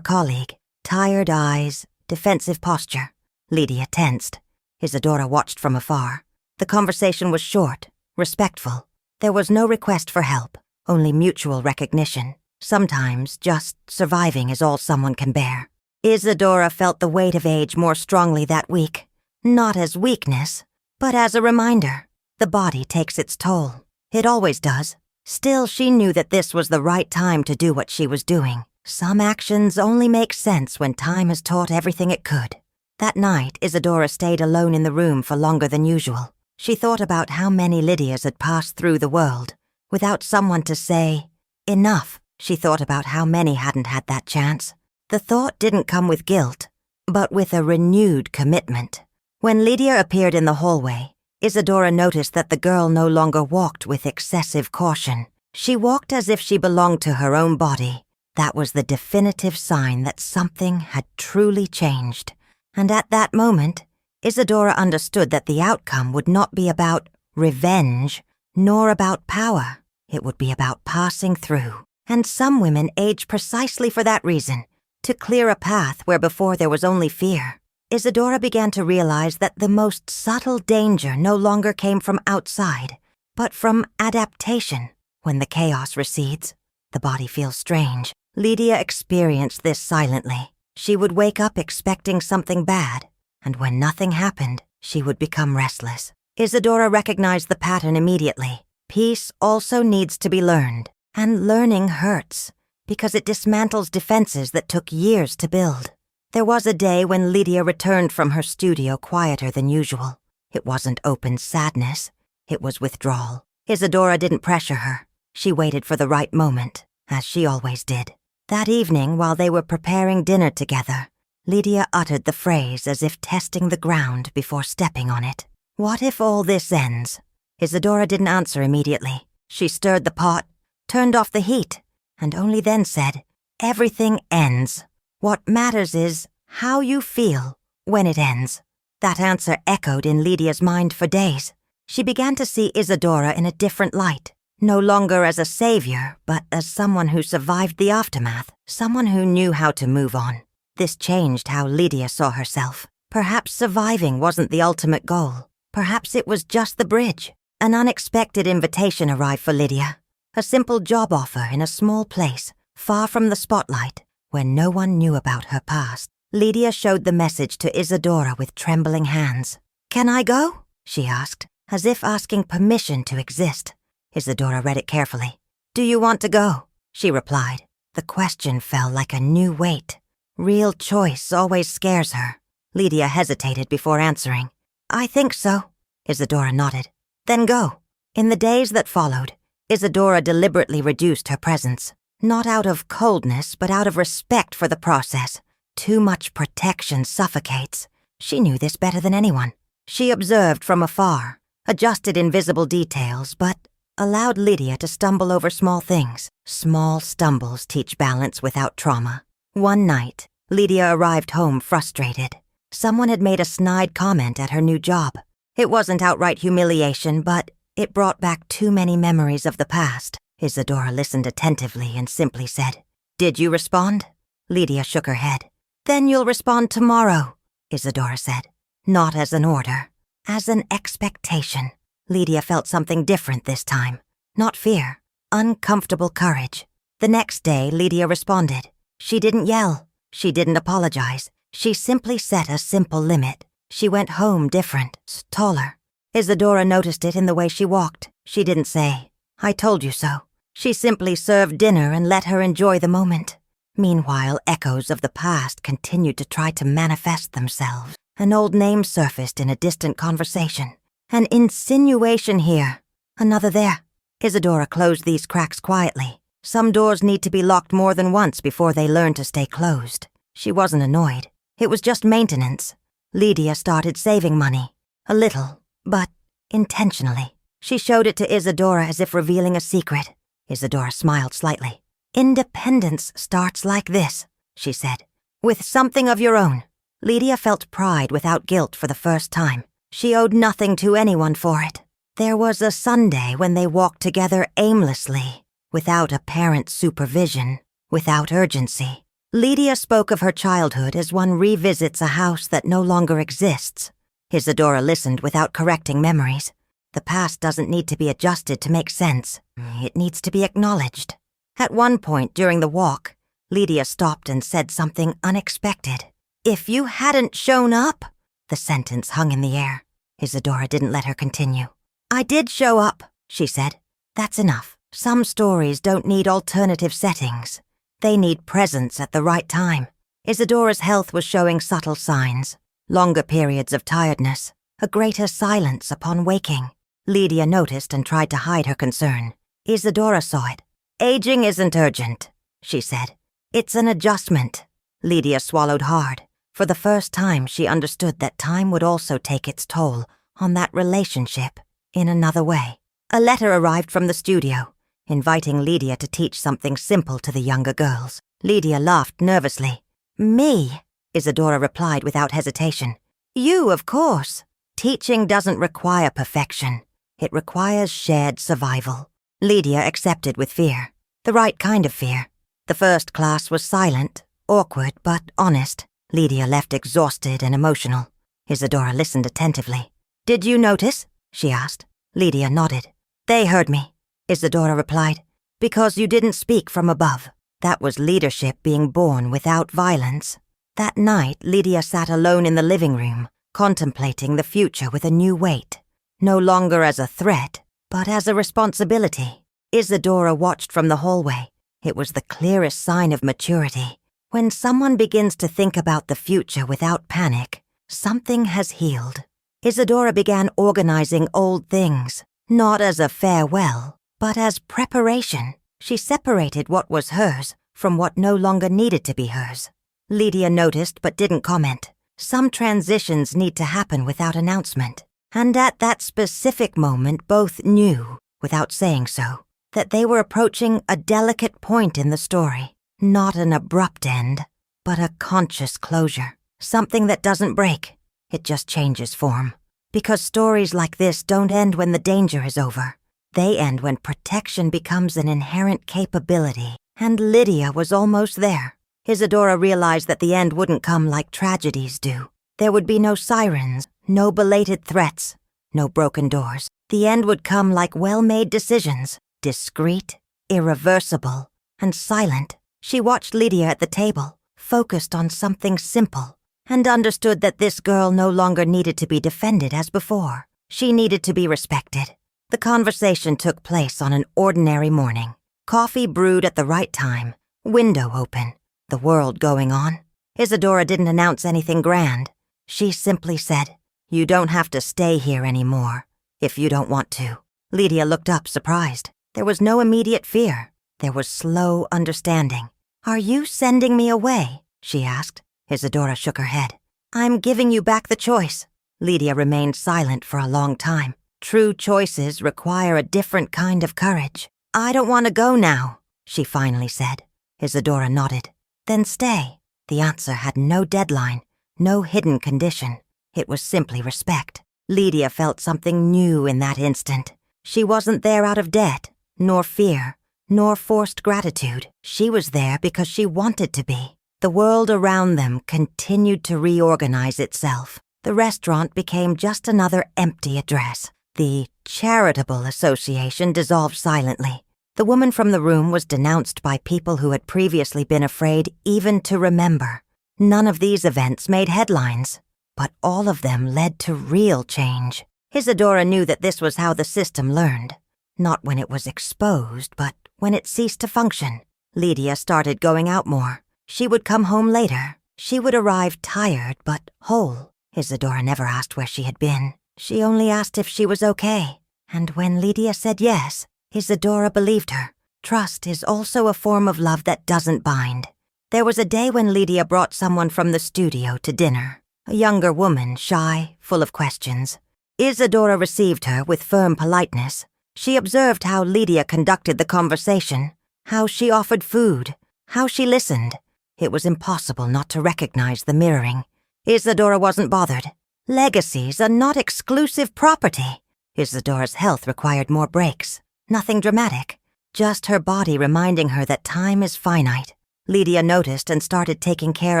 colleague. Tired eyes, defensive posture. Lydia tensed. Isadora watched from afar. The conversation was short, respectful. There was no request for help, only mutual recognition. Sometimes just surviving is all someone can bear. Isadora felt the weight of age more strongly that week. Not as weakness, but as a reminder. The body takes its toll. It always does. Still, she knew that this was the right time to do what she was doing. Some actions only make sense when time has taught everything it could. That night, Isadora stayed alone in the room for longer than usual. She thought about how many Lydias had passed through the world, without someone to say, "Enough." She thought about how many hadn't had that chance. The thought didn't come with guilt, but with a renewed commitment. When Lydia appeared in the hallway, Isadora noticed that the girl no longer walked with excessive caution. She walked as if she belonged to her own body. That was the definitive sign that something had truly changed. And at that moment, Isadora understood that the outcome would not be about revenge, nor about power. It would be about passing through. And some women age precisely for that reason, to clear a path where before there was only fear. Isadora began to realize that the most subtle danger no longer came from outside, but from adaptation. When the chaos recedes, the body feels strange. Lydia experienced this silently. She would wake up expecting something bad, and when nothing happened, she would become restless. Isadora recognized the pattern immediately. Peace also needs to be learned, and learning hurts, because it dismantles defenses that took years to build. There was a day when Lydia returned from her studio quieter than usual. It wasn't open sadness, it was withdrawal. Isadora didn't pressure her. She waited for the right moment, as she always did. That evening, while they were preparing dinner together, Lydia uttered the phrase as if testing the ground before stepping on it. "What if all this ends?" Isadora didn't answer immediately. She stirred the pot, turned off the heat, and only then said, "Everything ends. What matters is how you feel when it ends." That answer echoed in Lydia's mind for days. She began to see Isadora in a different light. No longer as a savior, but as someone who survived the aftermath, someone who knew how to move on. This changed how Lydia saw herself. Perhaps surviving wasn't the ultimate goal. Perhaps it was just the bridge. An unexpected invitation arrived for Lydia. A simple job offer in a small place, far from the spotlight, where no one knew about her past. Lydia showed the message to Isadora with trembling hands. "Can I go?" she asked, as if asking permission to exist. Isadora read it carefully. "Do you want to go?" she replied. The question fell like a new weight. Real choice always scares her. Lydia hesitated before answering. "I think so." Isadora nodded. "Then go." In the days that followed, Isadora deliberately reduced her presence. Not out of coldness, but out of respect for the process. Too much protection suffocates. She knew this better than anyone. She observed from afar, adjusted invisible details, but allowed Lydia to stumble over small things. Small stumbles teach balance without trauma. One night, Lydia arrived home frustrated. Someone had made a snide comment at her new job. It wasn't outright humiliation, but it brought back too many memories of the past. Isadora listened attentively and simply said, "Did you respond?" Lydia shook her head. "Then you'll respond tomorrow," Isadora said. Not as an order, as an expectation. Lydia felt something different this time. Not fear, uncomfortable courage. The next day, Lydia responded. She didn't yell. She didn't apologize. She simply set a simple limit. She went home different, taller. Isadora noticed it in the way she walked. She didn't say, "I told you so." She simply served dinner and let her enjoy the moment. Meanwhile, echoes of the past continued to try to manifest themselves. An old name surfaced in a distant conversation. An insinuation here, another there. Isadora closed these cracks quietly. Some doors need to be locked more than once before they learn to stay closed. She wasn't annoyed. It was just maintenance. Lydia started saving money. A little, but intentionally. She showed it to Isadora as if revealing a secret. Isadora smiled slightly. "Independence starts like this," she said. "With something of your own." Lydia felt pride without guilt for the first time. She owed nothing to anyone for it. There was a Sunday when they walked together aimlessly, without a parent's supervision, without urgency. Lydia spoke of her childhood as one revisits a house that no longer exists. Isadora listened without correcting memories. The past doesn't need to be adjusted to make sense. It needs to be acknowledged. At one point during the walk, Lydia stopped and said something unexpected. "If you hadn't shown up," the sentence hung in the air. Isadora didn't let her continue. "I did show up," she said. "That's enough. Some stories don't need alternative settings. They need presence at the right time." Isadora's health was showing subtle signs. Longer periods of tiredness, a greater silence upon waking. Lydia noticed and tried to hide her concern. Isadora saw it. "Aging isn't urgent," she said. "It's an adjustment." Lydia swallowed hard. For the first time, she understood that time would also take its toll on that relationship in another way. A letter arrived from the studio, inviting Lydia to teach something simple to the younger girls. Lydia laughed nervously. "Me?" Isadora replied without hesitation. "You, of course. Teaching doesn't require perfection. It requires shared survival." Lydia accepted with fear. The right kind of fear. The first class was silent, awkward, but honest. Lydia left exhausted and emotional. Isadora listened attentively. "Did you notice?" she asked. Lydia nodded. "They heard me," Isadora replied, "because you didn't speak from above." That was leadership being born without violence. That night, Lydia sat alone in the living room, contemplating the future with a new weight. No longer as a threat, but as a responsibility. Isadora watched from the hallway. It was the clearest sign of maturity. When someone begins to think about the future without panic, something has healed. Isadora began organizing old things, not as a farewell, but as preparation. She separated what was hers from what no longer needed to be hers. Lydia noticed but didn't comment. Some transitions need to happen without announcement. And at that specific moment, both knew, without saying so, that they were approaching a delicate point in the story. Not an abrupt end, but a conscious closure. Something that doesn't break. It just changes form. Because stories like this don't end when the danger is over. They end when protection becomes an inherent capability. And Lydia was almost there. Isadora realized that the end wouldn't come like tragedies do. There would be no sirens, no belated threats, no broken doors. The end would come like well-made decisions, discreet, irreversible, and silent. She watched Lydia at the table, focused on something simple, and understood that this girl no longer needed to be defended as before. She needed to be respected. The conversation took place on an ordinary morning. Coffee brewed at the right time, window open, the world going on. Isadora didn't announce anything grand. She simply said, "You don't have to stay here anymore, if you don't want to." Lydia looked up, surprised. There was no immediate fear. There was slow understanding. "Are you sending me away?" she asked. Isadora shook her head. "I'm giving you back the choice." Lydia remained silent for a long time. True choices require a different kind of courage. "I don't want to go now," she finally said. Isadora nodded. "Then stay." The answer had no deadline, no hidden condition. It was simply respect. Lydia felt something new in that instant. She wasn't there out of debt, nor fear, nor forced gratitude. She was there because she wanted to be. The world around them continued to reorganize itself. The restaurant became just another empty address. The charitable association dissolved silently. The woman from the room was denounced by people who had previously been afraid even to remember. None of these events made headlines, but all of them led to real change. Isadora knew that this was how the system learned. Not when it was exposed, but when it ceased to function. Lydia started going out more. She would come home later. She would arrive tired but whole. Isadora never asked where she had been. She only asked if she was okay. And when Lydia said yes, Isadora believed her. Trust is also a form of love that doesn't bind. There was a day when Lydia brought someone from the studio to dinner. A younger woman, shy, full of questions. Isadora received her with firm politeness. She observed how Lydia conducted the conversation, how she offered food, how she listened. It was impossible not to recognize the mirroring. Isadora wasn't bothered. Legacies are not exclusive property. Isadora's health required more breaks. Nothing dramatic. Just her body reminding her that time is finite. Lydia noticed and started taking care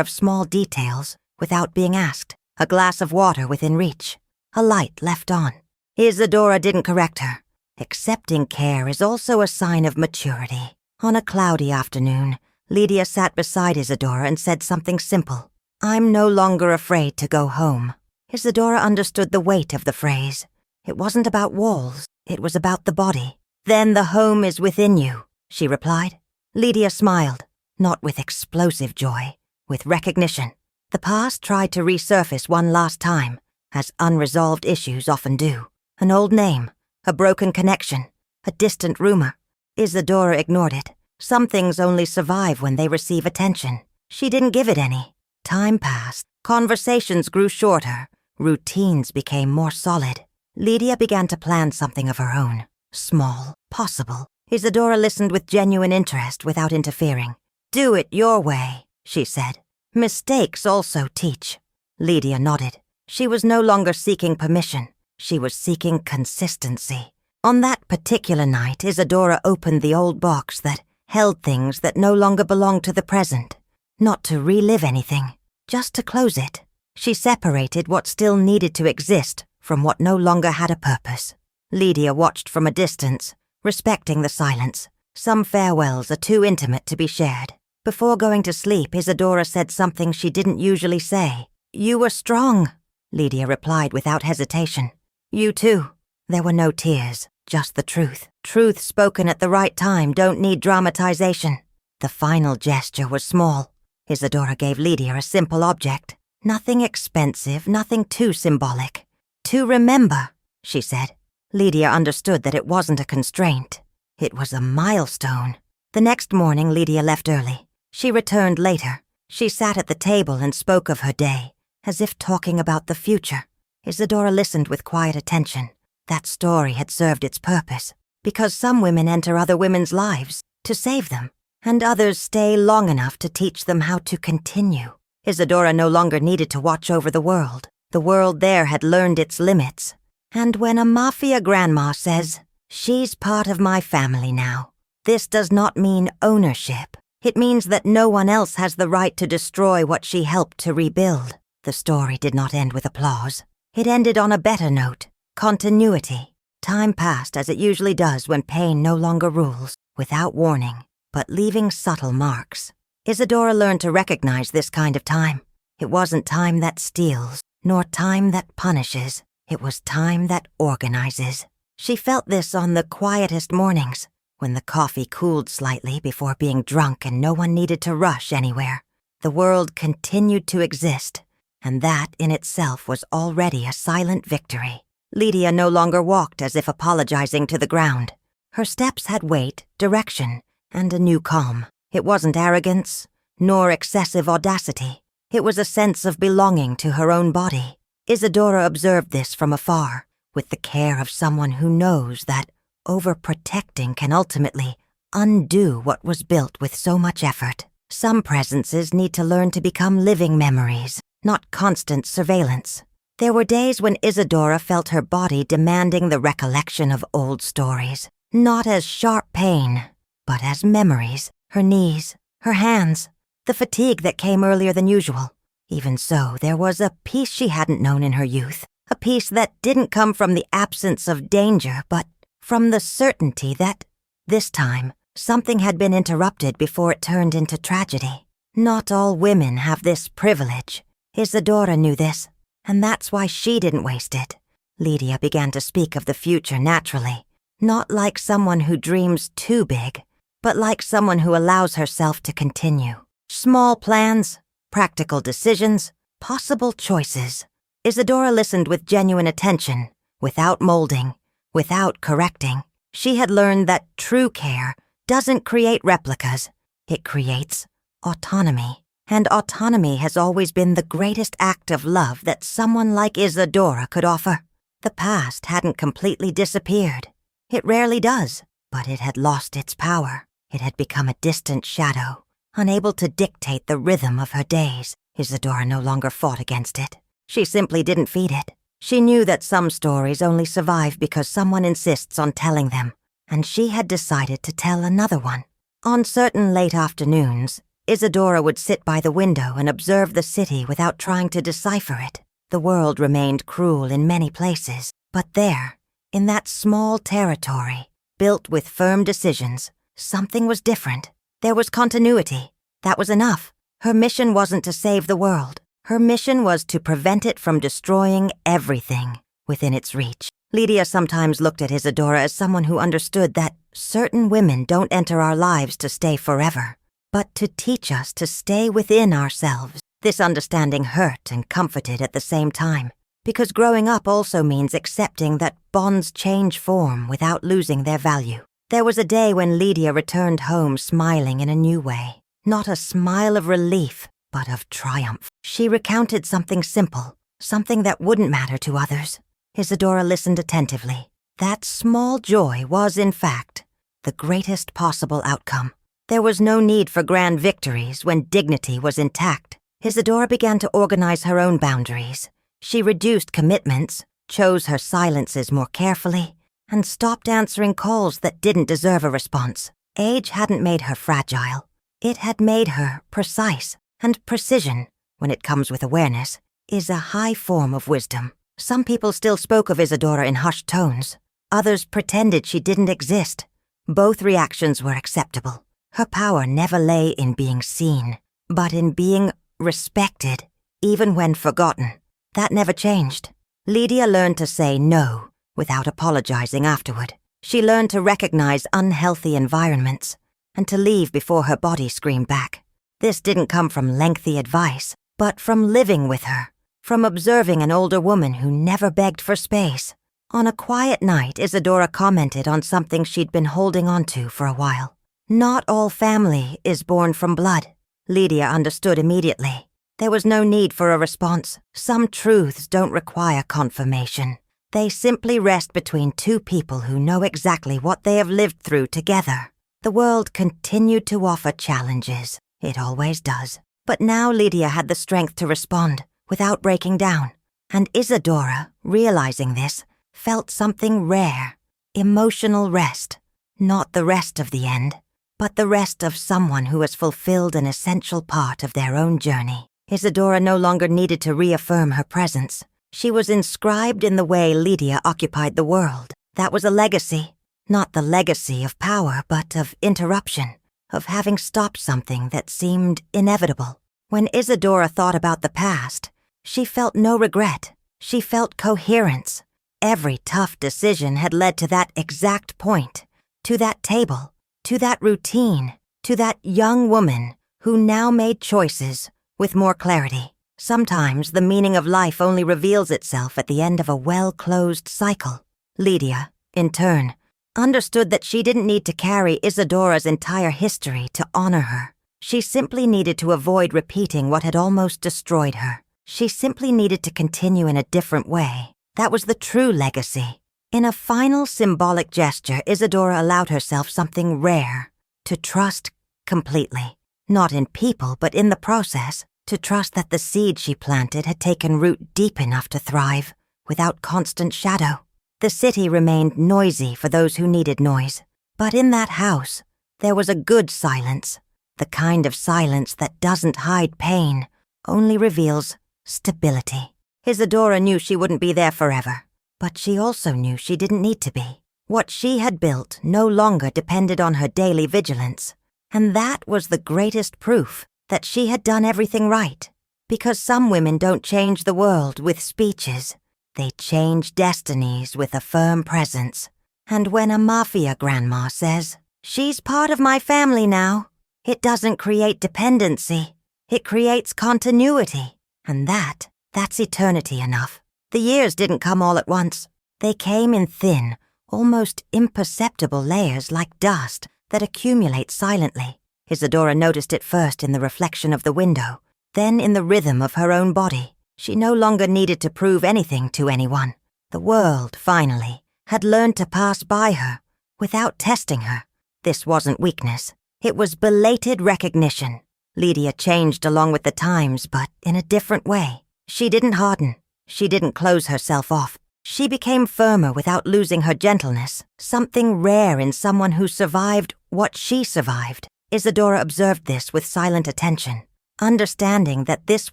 of small details without being asked. A glass of water within reach. A light left on. Isadora didn't correct her. Accepting care is also a sign of maturity. On a cloudy afternoon, Lydia sat beside Isadora and said something simple. "I'm no longer afraid to go home." Isadora understood the weight of the phrase. It wasn't about walls, it was about the body. "Then the home is within you," she replied. Lydia smiled, not with explosive joy, with recognition. The past tried to resurface one last time, as unresolved issues often do. An old name, a broken connection, a distant rumor. Isadora ignored it. Some things only survive when they receive attention. She didn't give it any. Time passed. Conversations grew shorter. Routines became more solid. Lydia began to plan something of her own. Small, possible. Isadora listened with genuine interest without interfering. "Do it your way," she said. "Mistakes also teach." Lydia nodded. She was no longer seeking permission. She was seeking consistency. On that particular night, Isadora opened the old box that held things that no longer belonged to the present. Not to relive anything, just to close it. She separated what still needed to exist from what no longer had a purpose. Lydia watched from a distance, respecting the silence. Some farewells are too intimate to be shared. Before going to sleep, Isadora said something she didn't usually say. "You were strong," Lydia replied without hesitation. "You too." There were no tears, just the truth. Truth spoken at the right time don't need dramatization. The final gesture was small. Isadora gave Lydia a simple object. Nothing expensive, nothing too symbolic. "To remember," she said. Lydia understood that it wasn't a constraint. It was a milestone. The next morning, Lydia left early. She returned later. She sat at the table and spoke of her day, as if talking about the future. Isadora listened with quiet attention. That story had served its purpose, because some women enter other women's lives to save them, and others stay long enough to teach them how to continue. Isadora no longer needed to watch over the world. The world there had learned its limits. And when a Mafia grandma says, "She's part of my family now," this does not mean ownership. It means that no one else has the right to destroy what she helped to rebuild. The story did not end with applause. It ended on a better note, continuity. Time passed as it usually does when pain no longer rules, without warning, but leaving subtle marks. Isadora learned to recognize this kind of time. It wasn't time that steals, nor time that punishes. It was time that organizes. She felt this on the quietest mornings, when the coffee cooled slightly before being drunk and no one needed to rush anywhere. The world continued to exist, and that in itself was already a silent victory. Lydia no longer walked as if apologizing to the ground. Her steps had weight, direction, and a new calm. It wasn't arrogance, nor excessive audacity. It was a sense of belonging to her own body. Isadora observed this from afar, with the care of someone who knows that overprotecting can ultimately undo what was built with so much effort. Some presences need to learn to become living memories, not constant surveillance. There were days when Isadora felt her body demanding the recollection of old stories, not as sharp pain, but as memories. Her knees, her hands, the fatigue that came earlier than usual. Even so, there was a peace she hadn't known in her youth, a peace that didn't come from the absence of danger, but from the certainty that, this time, something had been interrupted before it turned into tragedy. Not all women have this privilege. Isadora knew this, and that's why she didn't waste it. Lydia began to speak of the future naturally, not like someone who dreams too big, but like someone who allows herself to continue. Small plans, practical decisions, possible choices. Isadora listened with genuine attention, without molding, without correcting. She had learned that true care doesn't create replicas. It creates autonomy. And autonomy has always been the greatest act of love that someone like Isadora could offer. The past hadn't completely disappeared. It rarely does, but it had lost its power. It had become a distant shadow, unable to dictate the rhythm of her days. Isadora no longer fought against it. She simply didn't feed it. She knew that some stories only survive because someone insists on telling them, and she had decided to tell another one. On certain late afternoons, Isadora would sit by the window and observe the city without trying to decipher it. The world remained cruel in many places, but there, in that small territory, built with firm decisions, something was different. There was continuity. That was enough. Her mission wasn't to save the world. Her mission was to prevent it from destroying everything within its reach. Lydia sometimes looked at Isadora as someone who understood that certain women don't enter our lives to stay forever, but to teach us to stay within ourselves. This understanding hurt and comforted at the same time, because growing up also means accepting that bonds change form without losing their value. There was a day when Lydia returned home smiling in a new way. Not a smile of relief, but of triumph. She recounted something simple, something that wouldn't matter to others. Isadora listened attentively. That small joy was, in fact, the greatest possible outcome. There was no need for grand victories when dignity was intact. Isadora began to organize her own boundaries. She reduced commitments, chose her silences more carefully, and stopped answering calls that didn't deserve a response. Age hadn't made her fragile. It had made her precise, and precision, when it comes with awareness, is a high form of wisdom. Some people still spoke of Isadora in hushed tones. Others pretended she didn't exist. Both reactions were acceptable. Her power never lay in being seen, but in being respected, even when forgotten. That never changed. Lydia learned to say no without apologizing afterward. She learned to recognize unhealthy environments and to leave before her body screamed back. This didn't come from lengthy advice, but from living with her, from observing an older woman who never begged for space. On a quiet night, Isadora commented on something she'd been holding on to for a while. Not all family is born from blood. Lydia understood immediately. There was no need for a response. Some truths don't require confirmation. They simply rest between two people who know exactly what they have lived through together. The world continued to offer challenges. It always does. But now Lydia had the strength to respond without breaking down. And Isadora, realizing this, felt something rare. Emotional rest. Not the rest of the end, but the rest of someone who has fulfilled an essential part of their own journey. Isadora no longer needed to reaffirm her presence. She was inscribed in the way Lydia occupied the world. That was a legacy. Not the legacy of power, but of interruption, of having stopped something that seemed inevitable. When Isadora thought about the past, she felt no regret. She felt coherence. Every tough decision had led to that exact point, to that table, to that routine, to that young woman who now made choices with more clarity. Sometimes the meaning of life only reveals itself at the end of a well-closed cycle. Lydia, in turn, understood that she didn't need to carry Isadora's entire history to honor her. She simply needed to avoid repeating what had almost destroyed her. She simply needed to continue in a different way. That was the true legacy. In a final symbolic gesture, Isadora allowed herself something rare, to trust completely. Not in people, but in the process, to trust that the seed she planted had taken root deep enough to thrive, without constant shadow. The city remained noisy for those who needed noise, but in that house, there was a good silence, the kind of silence that doesn't hide pain, only reveals stability. Isadora knew she wouldn't be there forever, but she also knew she didn't need to be. What she had built no longer depended on her daily vigilance, and that was the greatest proof that she had done everything right. Because some women don't change the world with speeches. They change destinies with a firm presence. And when a Mafia grandma says, "She's part of my family now," it doesn't create dependency. It creates continuity. And that's eternity enough. The years didn't come all at once. They came in thin, almost imperceptible layers like dust that accumulate silently. Isadora noticed it first in the reflection of the window, then in the rhythm of her own body. She no longer needed to prove anything to anyone. The world, finally, had learned to pass by her without testing her. This wasn't weakness. It was belated recognition. Lydia changed along with the times, but in a different way. She didn't harden. She didn't close herself off. She became firmer without losing her gentleness, something rare in someone who survived what she survived. Isadora observed this with silent attention, understanding that this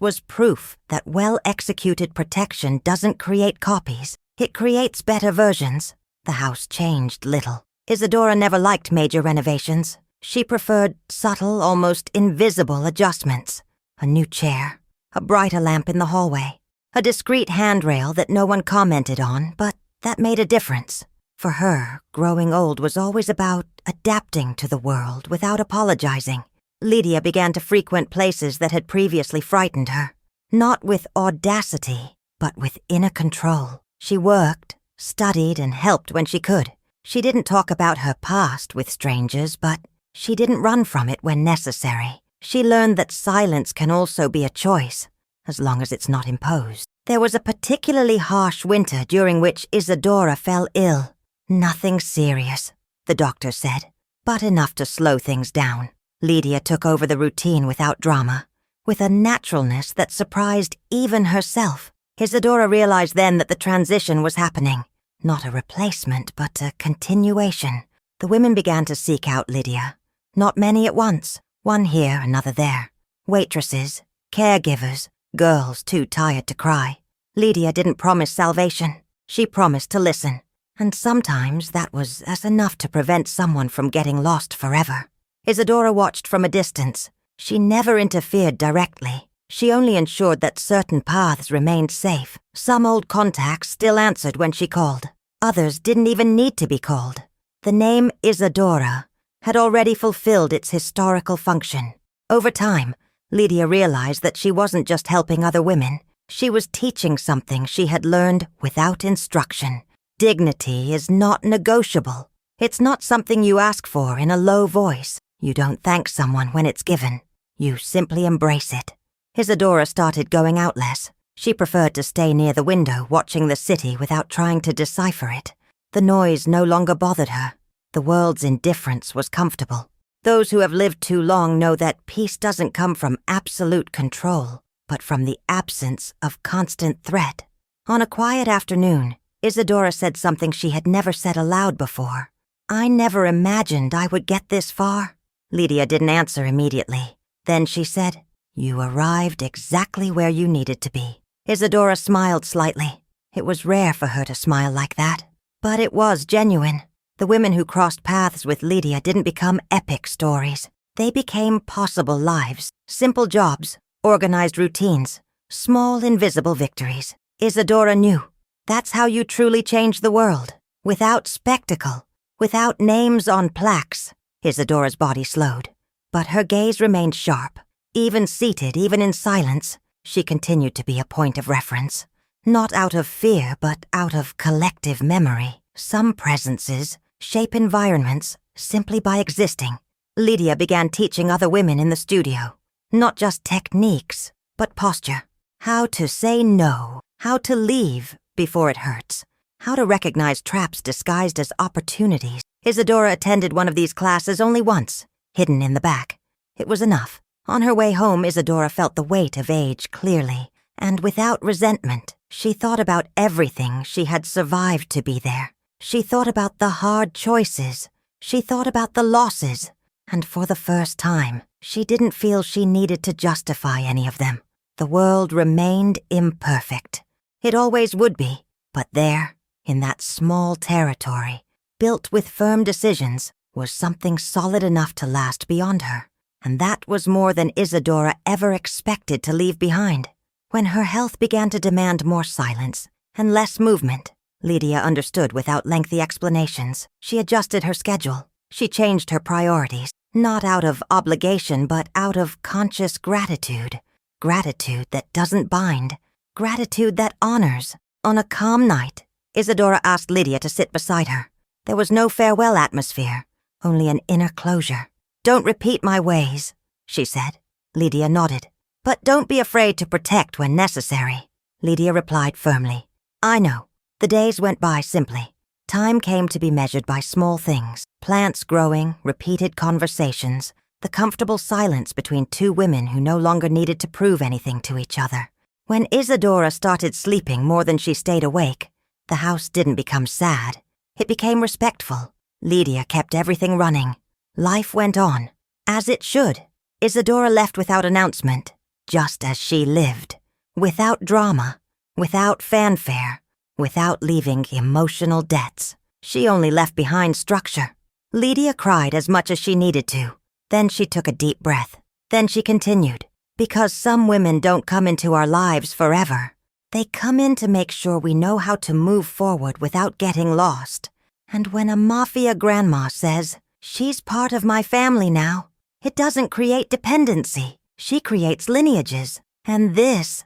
was proof that well-executed protection doesn't create copies. It creates better versions. The house changed little. Isadora never liked major renovations. She preferred subtle, almost invisible adjustments. A new chair, a brighter lamp in the hallway, a discreet handrail that no one commented on, but that made a difference. For her, growing old was always about adapting to the world without apologizing. Lydia began to frequent places that had previously frightened her, not with audacity, but with inner control. She worked, studied, and helped when she could. She didn't talk about her past with strangers, but she didn't run from it when necessary. She learned that silence can also be a choice, as long as it's not imposed. There was a particularly harsh winter during which Isadora fell ill. Nothing serious, the doctor said, but enough to slow things down. Lydia took over the routine without drama, with a naturalness that surprised even herself. Isadora realized then that the transition was happening. Not a replacement, but a continuation. The women began to seek out Lydia. Not many at once, one here, another there. Waitresses, caregivers, girls too tired to cry. Lydia didn't promise salvation. She promised to listen. And sometimes that was as enough to prevent someone from getting lost forever. Isadora watched from a distance. She never interfered directly. She only ensured that certain paths remained safe. Some old contacts still answered when she called. Others didn't even need to be called. The name Isadora had already fulfilled its historical function. Over time, Lydia realized that she wasn't just helping other women. She was teaching something she had learned without instruction. Dignity is not negotiable. It's not something you ask for in a low voice. You don't thank someone when it's given. You simply embrace it. Isadora started going out less. She preferred to stay near the window, watching the city without trying to decipher it. The noise no longer bothered her. The world's indifference was comfortable. Those who have lived too long know that peace doesn't come from absolute control, but from the absence of constant threat. On a quiet afternoon, Isadora said something she had never said aloud before. "I never imagined I would get this far." Lydia didn't answer immediately. Then she said, "You arrived exactly where you needed to be." Isadora smiled slightly. It was rare for her to smile like that, but it was genuine. The women who crossed paths with Lydia didn't become epic stories. They became possible lives, simple jobs, organized routines, small invisible victories. Isadora knew. That's how you truly change the world. Without spectacle, without names on plaques. Isadora's body slowed, but her gaze remained sharp. Even seated, even in silence, she continued to be a point of reference. Not out of fear, but out of collective memory. Some presences shape environments simply by existing. Lydia began teaching other women in the studio. Not just techniques, but posture. How to say no. How to leave before it hurts. How to recognize traps disguised as opportunities. Isadora attended one of these classes only once, hidden in the back. It was enough. On her way home, Isadora felt the weight of age clearly, and without resentment. She thought about everything she had survived to be there. She thought about the hard choices. She thought about the losses. And for the first time, she didn't feel she needed to justify any of them. The world remained imperfect. It always would be. But there, in that small territory, built with firm decisions, was something solid enough to last beyond her. And that was more than Isadora ever expected to leave behind. When her health began to demand more silence and less movement, Lydia understood without lengthy explanations. She adjusted her schedule. She changed her priorities, not out of obligation, but out of conscious gratitude. Gratitude that doesn't bind. Gratitude that honors. On a calm night, Isadora asked Lydia to sit beside her. There was no farewell atmosphere, only an inner closure. "Don't repeat my ways," she said. Lydia nodded. "But don't be afraid to protect when necessary." Lydia replied firmly. "I know. The days went by simply. Time came to be measured by small things, plants growing, repeated conversations, the comfortable silence between two women who no longer needed to prove anything to each other. When Isadora started sleeping more than she stayed awake, the house didn't become sad. It became respectful. Lydia kept everything running. Life went on, as it should. Isadora left without announcement, just as she lived. Without drama, without fanfare, without leaving emotional debts. She only left behind structure. Lydia cried as much as she needed to. Then she took a deep breath. Then she continued. Because some women don't come into our lives forever. They come in to make sure we know how to move forward without getting lost. And when a Mafia grandma says, "She's part of my family now," it doesn't create dependency. She creates lineages. And this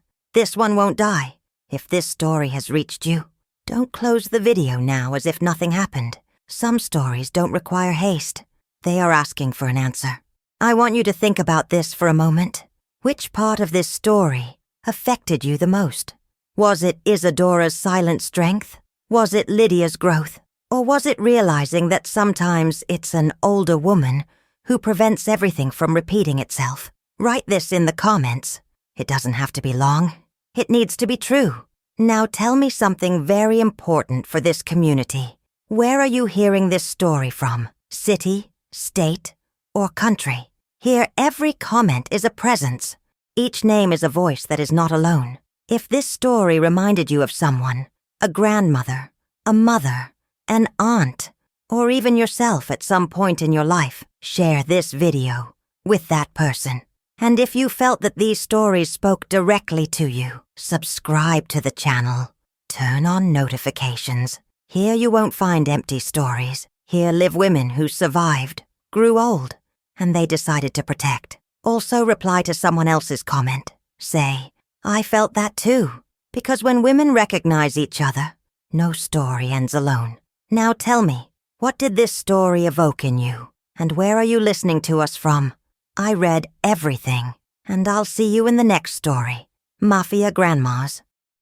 one won't die. If this story has reached you, don't close the video now as if nothing happened. Some stories don't require haste. They are asking for an answer. I want you to think about this for a moment. Which part of this story affected you the most? Was it Isadora's silent strength? Was it Lydia's growth? Or was it realizing that sometimes it's an older woman who prevents everything from repeating itself? Write this in the comments. It doesn't have to be long. It needs to be true. Now tell me something very important for this community. Where are you hearing this story from? City, state, or country? Here, every comment is a presence. Each name is a voice that is not alone. If this story reminded you of someone, a grandmother, a mother, an aunt, or even yourself at some point in your life, share this video with that person. And if you felt that these stories spoke directly to you, subscribe to the channel. Turn on notifications. Here you won't find empty stories. Here live women who survived, grew old, and they decided to protect. Also reply to someone else's comment. Say, "I felt that too." Because when women recognize each other, no story ends alone. Now tell me, what did this story evoke in you? And where are you listening to us from? I read everything, and I'll see you in the next story. Mafia Grandmas.